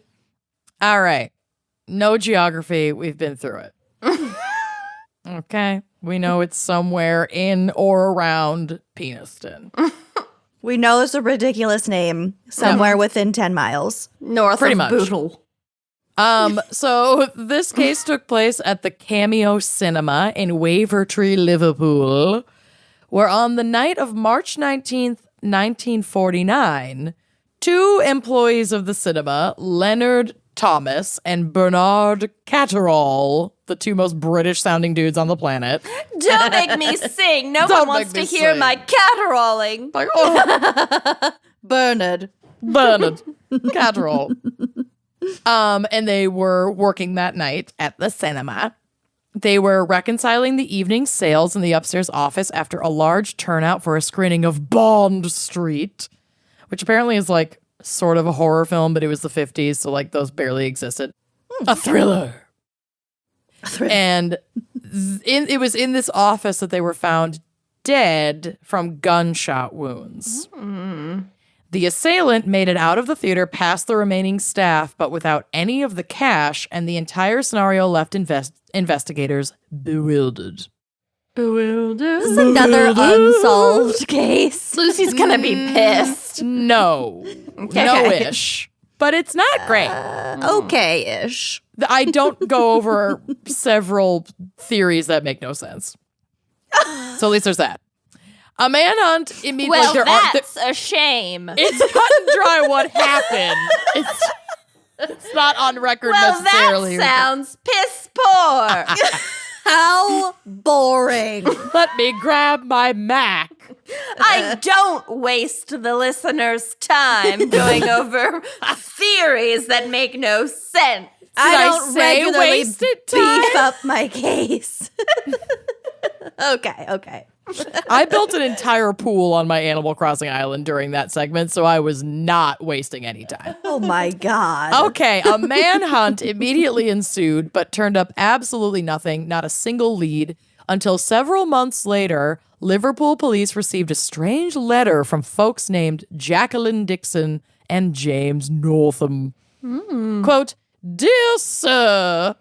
All right. No geography. We've been through it. Okay. We know it's somewhere in or around Peniston. We know it's a ridiculous name somewhere within 10 miles. North Pretty of much. Bootle. So this case took place at the Cameo Cinema in Wavertree, Liverpool, where on the night of March 19th, 1949, 2 employees of the cinema, Leonard Thomas and Bernard Catterall, the 2 most British-sounding dudes on the planet. Don't make me sing. No Don't one wants to make me hear sing. my caterwauling. Like, oh, Bernard. Bernard Catterall. And they were working that night at the cinema. They were reconciling the evening sales in the upstairs office after a large turnout for a screening of Bond Street, which apparently is like sort of a horror film, but it was the 50s, so like those barely existed. A thriller. And it was in this office that they were found dead from gunshot wounds. The assailant made it out of the theater past the remaining staff, but without any of the cash, and the entire scenario left investigators bewildered. This is another unsolved case. Lucy's gonna be pissed. No. No-ish. But it's not great. Okay-ish. I don't go over several theories that make no sense. So at least there's that. A manhunt immediately. Well, Like, that's a shame. it's cut and dry what happened. It's not on record Well, necessarily. that sounds piss poor. How boring. Let me grab my Mac. I don't waste the listener's time going over theories that make no sense. I I don't say regularly wasted time? beef up my case. Okay. I built an entire pool on my Animal Crossing island during that segment, so I was not wasting any time. Oh my God. Okay, a manhunt immediately ensued, but turned up absolutely nothing, not a single lead, until several months later, Liverpool police received a strange letter from folks named Jacqueline Dixon and James Northam. Quote, "Dear sir,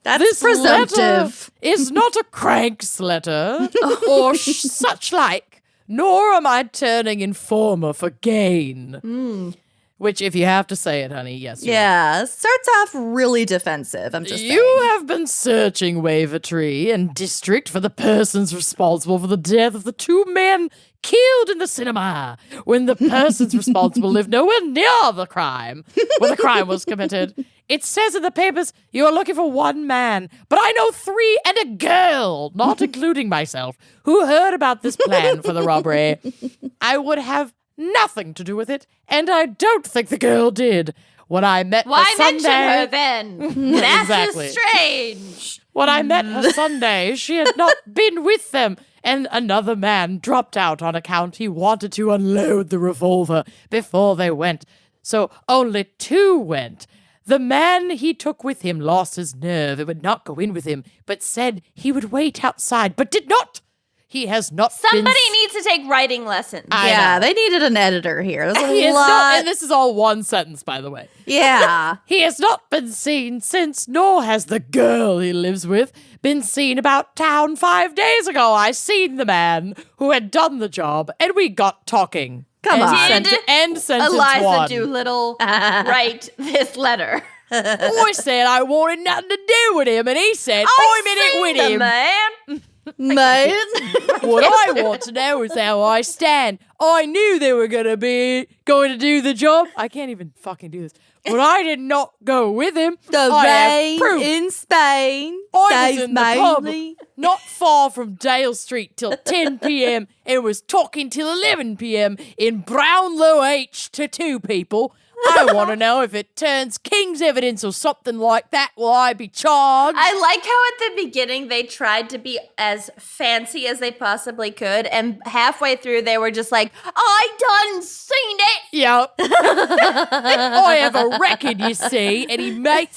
That's this presumptive. letter is not a crank's letter or such like, nor am I turning informer for gain." Which, if you have to say it, honey, yes. you Yeah, starts off really defensive. I'm just You saying. have been searching Wavertree and district for the persons responsible for the death of the 2 men killed in the cinema when the persons responsible lived nowhere near the crime when the crime was committed. It says in the papers you are looking for 1 man, but I know 3 and a girl, not including myself, who heard about this plan for the robbery. I would have nothing to do with it, and I don't think the girl did. When I met Why her Sunday, mention her then? That's Exactly. just strange. when I met her Sunday, she had not been with them, and another man dropped out on account he wanted to unload the revolver before they went. So only 2 went. The man he took with him lost his nerve and would not go in with him, but said he would wait outside, but did not. He has not Somebody been... needs to take writing lessons. I Yeah, know. they needed an editor here. There's He a is lot. not, and this is all one sentence, by the way. Yeah. He has not been seen since, nor has the girl he lives with been seen about town 5 days ago. I seen the man who had done the job, and we got talking. Come on. End sentence Eliza 1. Doolittle write this letter. I said I wanted nothing to do with him, and he said, I'm in it with the him. man. Man. What I want to know is how I stand. I knew they were going to do the job. I can't even fucking do this. But I did not go with him. The I have rain proof. in Spain I was stays in the pub mainly. not far from Dale Street till 10 p.m. and was talking till 11 p.m. in Brownlow H to 2 people. I want to know if it turns King's evidence or something like that. Will I be charged? I like how at the beginning they tried to be as fancy as they possibly could, and halfway through they were just like, I done seen it. Yep. I have a record, you see, and he might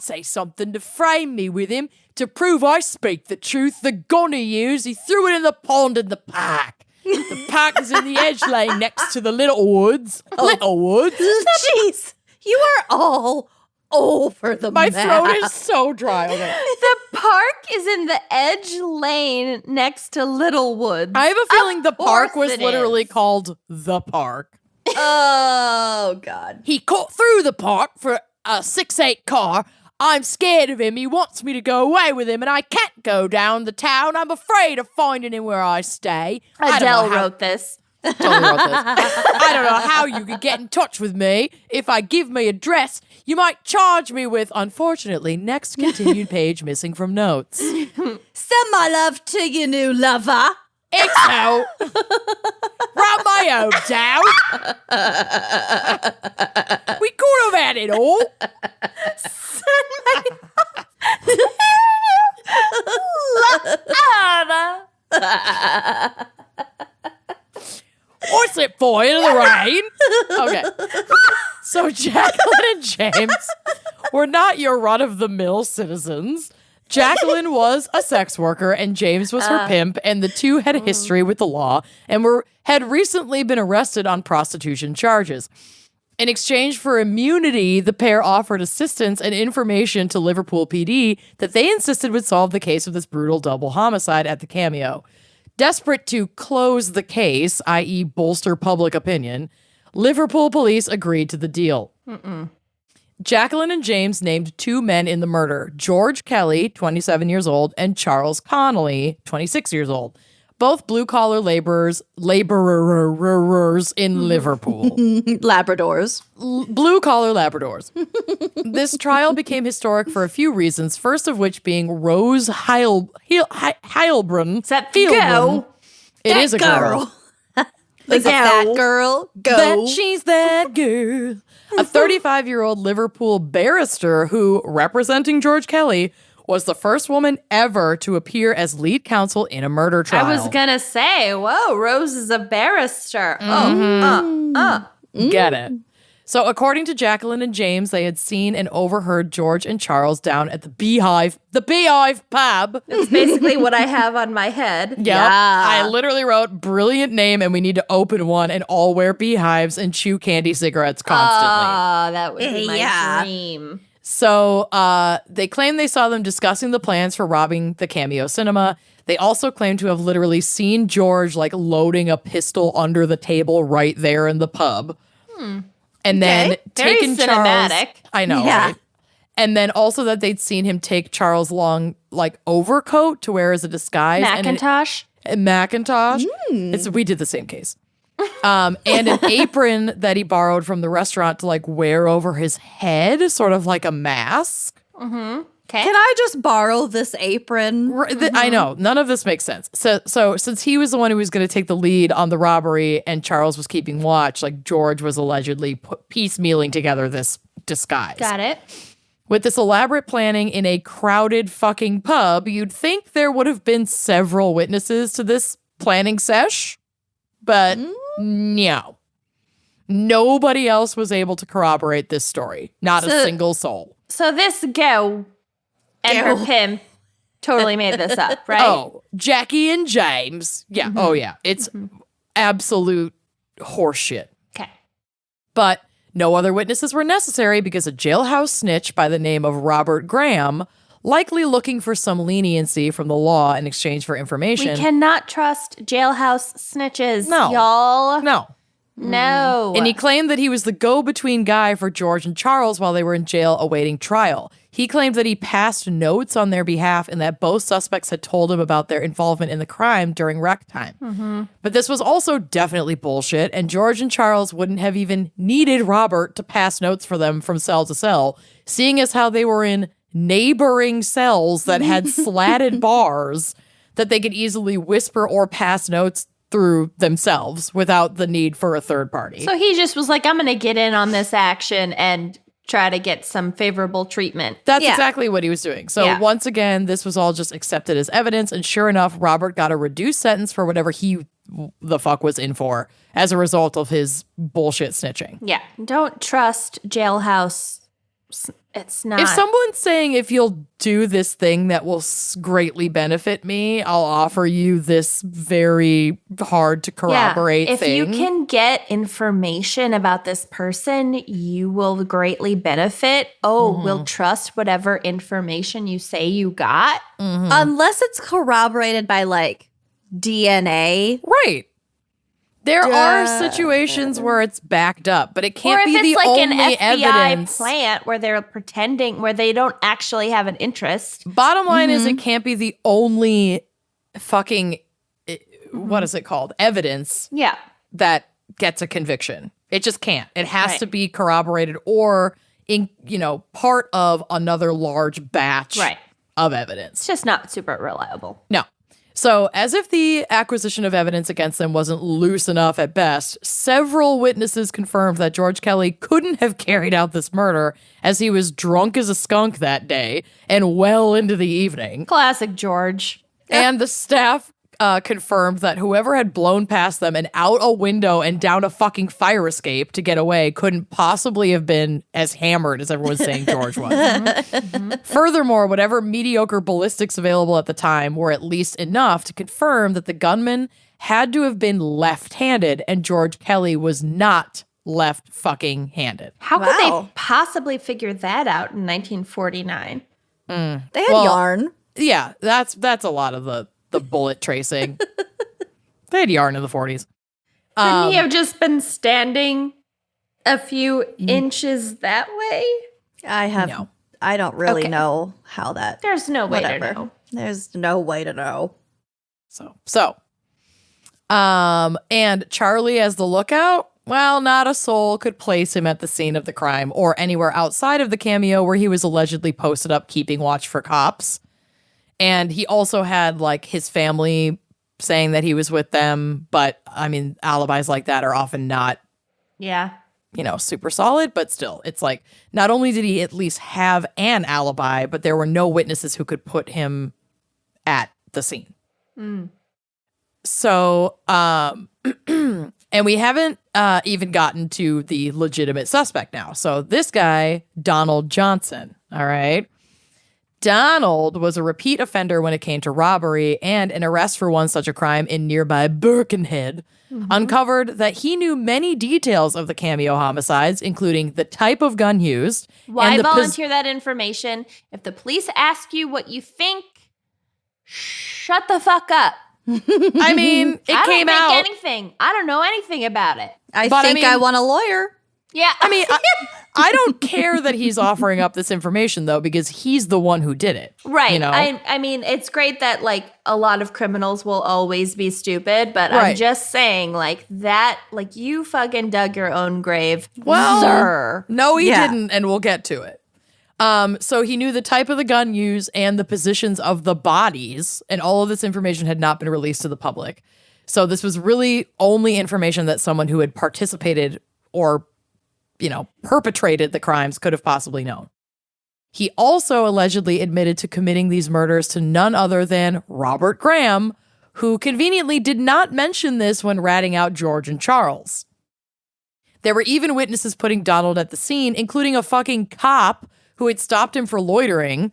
say something to frame me with him to prove I speak the truth. The gun he used, he threw it in the pond in the park. The park is in the edge lane next to the Little Woods. Little Woods. Jeez. You are all over the My map. throat is so dry. Okay. The park is in the Edge Lane next to Little Woods. I have a feeling the park course was it literally is. called the park. Oh, God. He cut through the park for a 6'8" car. I'm scared of him. He wants me to go away with him, and I can't go down the town. I'm afraid of finding him where I stay. Adele wrote this. Totally wrote this. I don't know how you could get in touch with me. If I give me address, you might charge me with, unfortunately, next continued page missing from notes. Send my love to your new lover. It's out. Round my hometown. We could have had it all. What's it for? Into the rain? Okay. So Jacqueline and James were not your run-of-the-mill citizens. Jacqueline was a sex worker and James was her pimp, and the two had a history with the law and had recently been arrested on prostitution charges. In exchange for immunity, the pair offered assistance and information to Liverpool PD that they insisted would solve the case of this brutal double homicide at the Cameo. Desperate to close the case, i.e. bolster public opinion, Liverpool police agreed to the deal. Jacqueline and James named two men in the murder, George Kelly, 27 years old, and Charles Connolly, 26 years old. Both blue-collar laborers in Liverpool. Labradors. Blue-collar Labradors. This trial became historic for a few reasons, first of which being Rose Heilbrunn. Is that go? It is a girl. Is it that girl? Go. That she's that girl. A 35-year-old Liverpool barrister who, representing George Kelly, was the first woman ever to appear as lead counsel in a murder trial. I was gonna say, whoa, Rose is a barrister. Get it. So according to Jacqueline and James, they had seen and overheard George and Charles down at the Beehive pub. It's basically what I have on my head. Yep. I literally wrote brilliant name and we need to open one and all wear beehives and chew candy cigarettes constantly. That would be my Yeah. dream. So they claim they saw them discussing the plans for robbing the Cameo Cinema. They also claim to have literally seen George like loading a pistol under the table right there in the pub. And then Very taking cinematic. Charles. I know, Yeah. right? And then also that they'd seen him take Charles' long like overcoat to wear as a disguise. Macintosh. And Macintosh. We did the same case. And an apron that he borrowed from the restaurant to like wear over his head, sort of like a mask. Okay. Can I just borrow this apron? I know none of this makes sense. So since he was the one who was going to take the lead on the robbery and Charles was keeping watch, like George was allegedly piecemealing together this disguise. Got it. With this elaborate planning in a crowded fucking pub, you'd think there would have been several witnesses to this planning sesh, but no. Nobody else was able to corroborate this story. Not a single soul. So this girl and her pimp totally made this up, right? Oh, Jackie and James. Yeah. Oh, yeah. It's absolute horseshit. Okay. But no other witnesses were necessary because a jailhouse snitch by the name of Robert Graham, likely looking for some leniency from the law in exchange for information. We cannot trust jailhouse snitches, No. y'all. No. No. And he claimed that he was the go-between guy for George and Charles while they were in jail awaiting trial. He claimed that he passed notes on their behalf and that both suspects had told him about their involvement in the crime during rec time. But this was also definitely bullshit, and George and Charles wouldn't have even needed Robert to pass notes for them from cell to cell, seeing as how they were in neighboring cells that had slatted bars that they could easily whisper or pass notes through themselves without the need for a third party. So he just was like, I'm going to get in on this action and try to get some favorable treatment. That's exactly what he was doing. So once again, this was all just accepted as evidence. And sure enough, Robert got a reduced sentence for whatever he the fuck was in for as a result of his bullshit snitching. Yeah. Don't trust jailhouse It's not. If someone's saying, if you'll do this thing that will greatly benefit me, I'll offer you this very hard to corroborate if thing. you can get information about this person, you will greatly benefit. We'll trust whatever information you say you got. Unless it's corroborated by like DNA. Right. There are situations where it's backed up, but it Or can't if be the it's like an only FBI evidence. plant where they're pretending, where they don't actually have an interest. Bottom line is it can't be the only fucking, what is it called? Evidence Yeah. that gets a conviction. It just can't. It has Right. to be corroborated or in, part of another large batch Right. of evidence. It's just not super reliable. No. So, as if the acquisition of evidence against them wasn't loose enough at best, several witnesses confirmed that George Kelly couldn't have carried out this murder as he was drunk as a skunk that day and well into the evening. Classic George. And the staff confirmed that whoever had blown past them and out a window and down a fucking fire escape to get away couldn't possibly have been as hammered as everyone's saying George was. Furthermore, whatever mediocre ballistics available at the time were at least enough to confirm that the gunman had to have been left-handed and George Kelly was not left fucking handed. How could Wow. they possibly figure that out in 1949? They had Well, yarn. Yeah, that's a lot of the bullet tracing. They had yarn in the 40s. Couldn't he have just been standing a few inches that way? I don't really Okay. know how that. There's no way Whatever. to know. There's no way to know. And Charlie as the lookout, well, not a soul could place him at the scene of the crime or anywhere outside of the cameo where he was allegedly posted up keeping watch for cops. And he also had like his family saying that he was with them, but I mean, alibis like that are often not, Yeah. super solid, but still, it's like not only did he at least have an alibi, but there were no witnesses who could put him at the scene. So, and we haven't even gotten to the legitimate suspect now. So this guy, Donald Johnson, all right? Donald was a repeat offender when it came to robbery, and an arrest for one such a crime in nearby Birkenhead uncovered that he knew many details of the cameo homicides, including the type of gun used. Why and the volunteer that information? If the police ask you what you think, shut the fuck up. I mean, it I came don't out. think anything. I don't know anything about it. I But I think I mean- want a lawyer. Yeah. I mean, I don't care that he's offering up this information, though, because he's the one who did it. right. I mean, it's great that like a lot of criminals will always be stupid, but I'm Right. just saying like that, like you fucking dug your own grave, Well, sir. No, he Yeah. didn't, and we'll get to it. So he knew the type of the gun used and the positions of the bodies, and all of this information had not been released to the public. So this was really only information that someone who had participated or, perpetrated the crimes could have possibly known. He also allegedly admitted to committing these murders to none other than Robert Graham, who conveniently did not mention this when ratting out George and Charles. There were even witnesses putting Donald at the scene, including a fucking cop who had stopped him for loitering.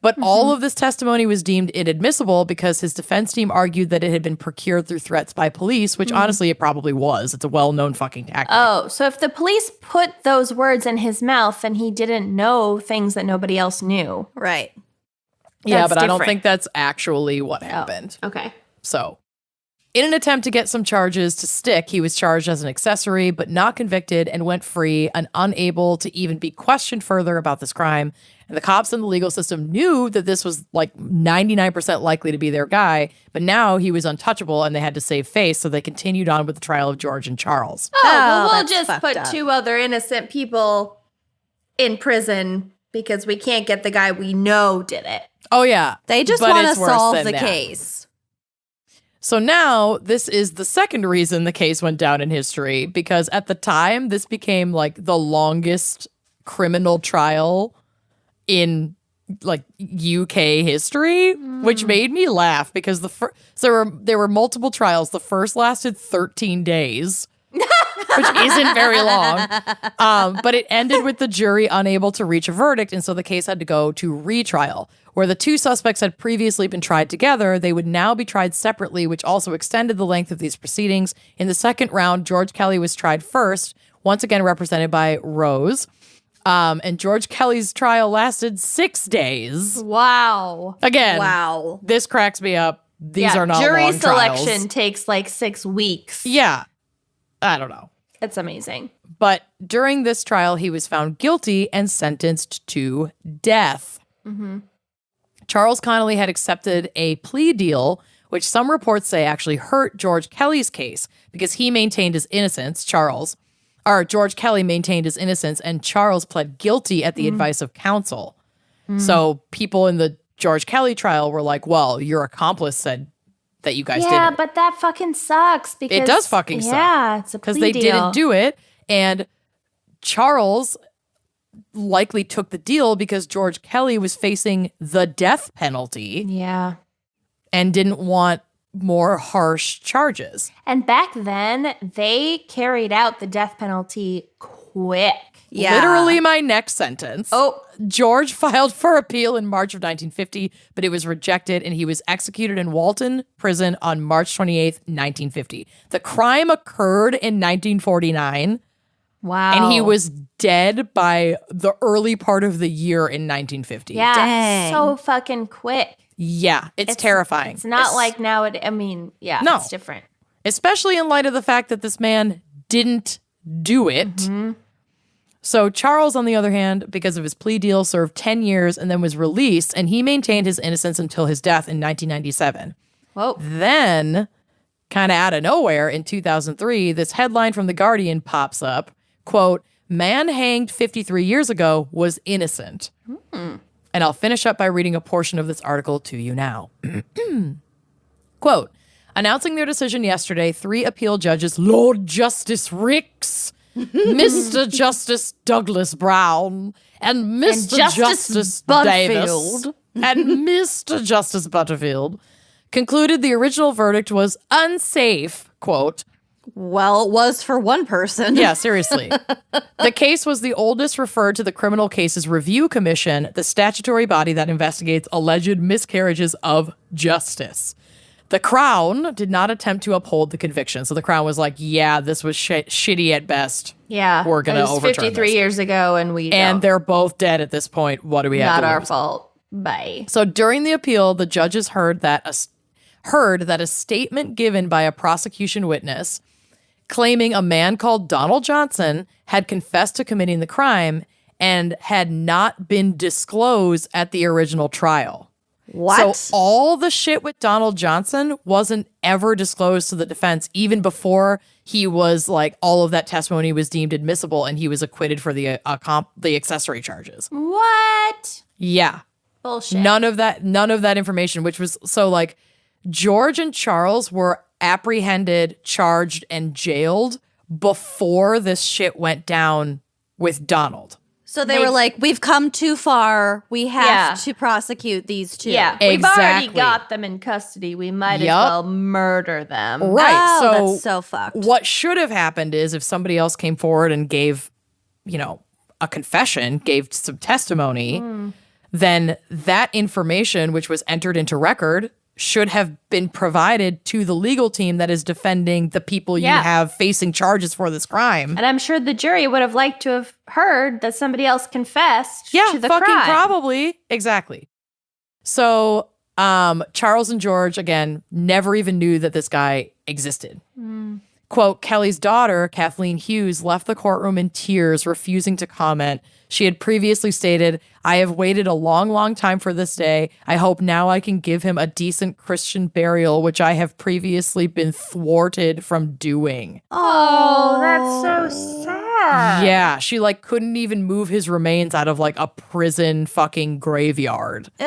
But all of this testimony was deemed inadmissible because his defense team argued that it had been procured through threats by police, which honestly it probably was. It's a well-known fucking tactic. Oh, so if the police put those words in his mouth, then he didn't know things that nobody else knew. Right. Yeah, that's but I don't different. think that's actually what happened. Okay. So, in an attempt to get some charges to stick, he was charged as an accessory, but not convicted and went free and unable to even be questioned further about this crime. And the cops and the legal system knew that this was like 99% likely to be their guy, but now he was untouchable and they had to save face, so they continued on with the trial of George and Charles. Oh, well, we'll that's just fucked put up. 2 other innocent people in prison because we can't get the guy we know did it. Oh, yeah. They just But want to it's worse solve than the that. case. So now this is the second reason the case went down in history, because at the time this became like the longest criminal trial in like UK history, which made me laugh because there were multiple trials. The first lasted 13 days. which isn't very long. But it ended with the jury unable to reach a verdict, and so the case had to go to retrial. Where the two suspects had previously been tried together, they would now be tried separately, which also extended the length of these proceedings. In the second round, George Kelly was tried first, once again represented by Rose. And George Kelly's trial lasted 6 days. Wow. Again, Wow. this cracks me up. These are not jury long selection trials. takes like 6 weeks. Yeah. I don't know. It's amazing. But during this trial, he was found guilty and sentenced to death. Charles Connolly had accepted a plea deal, which some reports say actually hurt George Kelly's case because he maintained his innocence, George Kelly maintained his innocence, and Charles pled guilty at the advice of counsel. So people in the George Kelly trial were like, well, your accomplice said that you guys did it. Yeah, but that fucking sucks because It does fucking suck. Yeah, it's a plea Because they deal. didn't do it, and Charles likely took the deal because George Kelly was facing the death penalty Yeah. and didn't want more harsh charges. And back then, they carried out the death penalty quick. Yeah. Literally my next sentence. Oh. George filed for appeal in March of 1950, but it was rejected and he was executed in Walton Prison on March 28th, 1950. The crime occurred in 1949 Wow. and he was dead by the early part of the year in 1950. Yeah, Dang. so fucking quick. Yeah, it's terrifying. It's not like now. Yeah, No. it's different. Especially in light of the fact that this man didn't do it. So Charles, on the other hand, because of his plea deal, served 10 years and then was released, and he maintained his innocence until his death in 1997. Whoa. Then, kind of out of nowhere, in 2003, this headline from The Guardian pops up, quote, "Man hanged 53 years ago was innocent." And I'll finish up by reading a portion of this article to you now. Quote, "Announcing their decision yesterday, 3 appeal judges, Lord Justice Ricks, Mr. Justice Douglas Brown, and Mr. Justice Davis, and Mr. Justice Butterfield, concluded the original verdict was unsafe, quote, Well, it was for one person. yeah, seriously. The case was the oldest referred to the Criminal Cases Review Commission, the statutory body that investigates alleged miscarriages of justice. The Crown did not attempt to uphold the conviction. So the Crown was like, yeah, this was shitty at best. Yeah, We're going to it was overturn 53 this. years ago, and And they're both dead at this point. What do we have not to our lose? fault. Bye. So during the appeal, the judges heard that a statement given by a prosecution witness claiming a man called Donald Johnson had confessed to committing the crime and had not been disclosed at the original trial. What? So all the shit with Donald Johnson wasn't ever disclosed to the defense, even before he was like, all of that testimony was deemed admissible and he was acquitted for the accessory charges. What? Yeah. Bullshit. None of that information, which was so like George and Charles were apprehended, charged, and jailed before this shit went down with Donald. So they were like, we've come too far. We have Yeah. to prosecute these two. Yeah, we've already Exactly. got them in custody. We might as Yup. well murder them. Right. Oh, so that's so fucked. what should have happened is if somebody else came forward and gave, a confession, gave some testimony, then that information, which was entered into record, should have been provided to the legal team that is defending the people you Yeah. have facing charges for this crime. And I'm sure the jury would have liked to have heard that somebody else confessed Yeah, to the fucking crime. probably. Exactly. So Charles and George, again, never even knew that this guy existed. Quote, Kelly's daughter, Kathleen Hughes, left the courtroom in tears, refusing to comment. She had previously stated, "I have waited a long, long time for this day. I hope now I can give him a decent Christian burial, which I have previously been thwarted from doing." Oh, that's so sad. Yeah, she couldn't even move his remains out of a prison fucking graveyard Ew,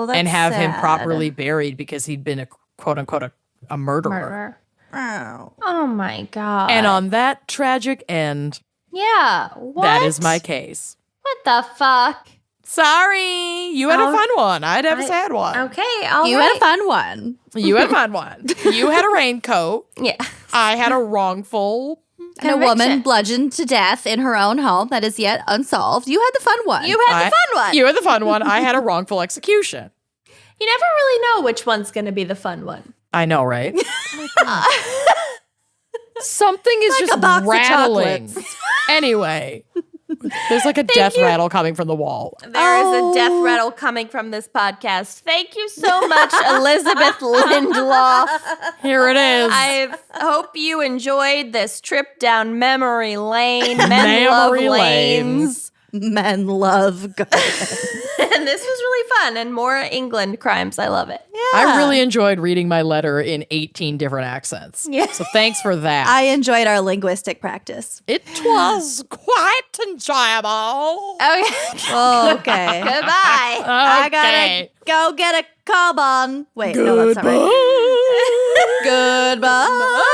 that's and have him sad. properly buried because he'd been a quote unquote a murderer. Murderer. Oh. Oh my God. And on that tragic end, yeah, what? that is my case. What the fuck? Sorry, you had a fun one. I'd have a sad one. Okay, all You had a fun one. You had a fun one. You had a raincoat. Yeah. I had a wrongful And a woman bludgeoned to death in her own home that is yet unsolved. You had the fun one. You had the fun one. You had the fun one. I had a wrongful execution. You never really know which one's going to be the fun one. I know, right? Something is Like just a box of rattling. chocolates. Anyway, there's like a death rattle coming from the wall. There is a death rattle coming from this podcast. Thank you so much, Elizabeth Lindlof. Here it is. I hope you enjoyed this trip down memory lane. Men love Memory lanes. Men love God. And this was really fun and more England crimes. I love it. I really enjoyed reading my letter in 18 different accents. Yeah. So thanks for that. I enjoyed our linguistic practice. It was quite enjoyable. Okay. Okay. Goodbye. I gotta go get a cob on. Wait, no, that's not right. Goodbye.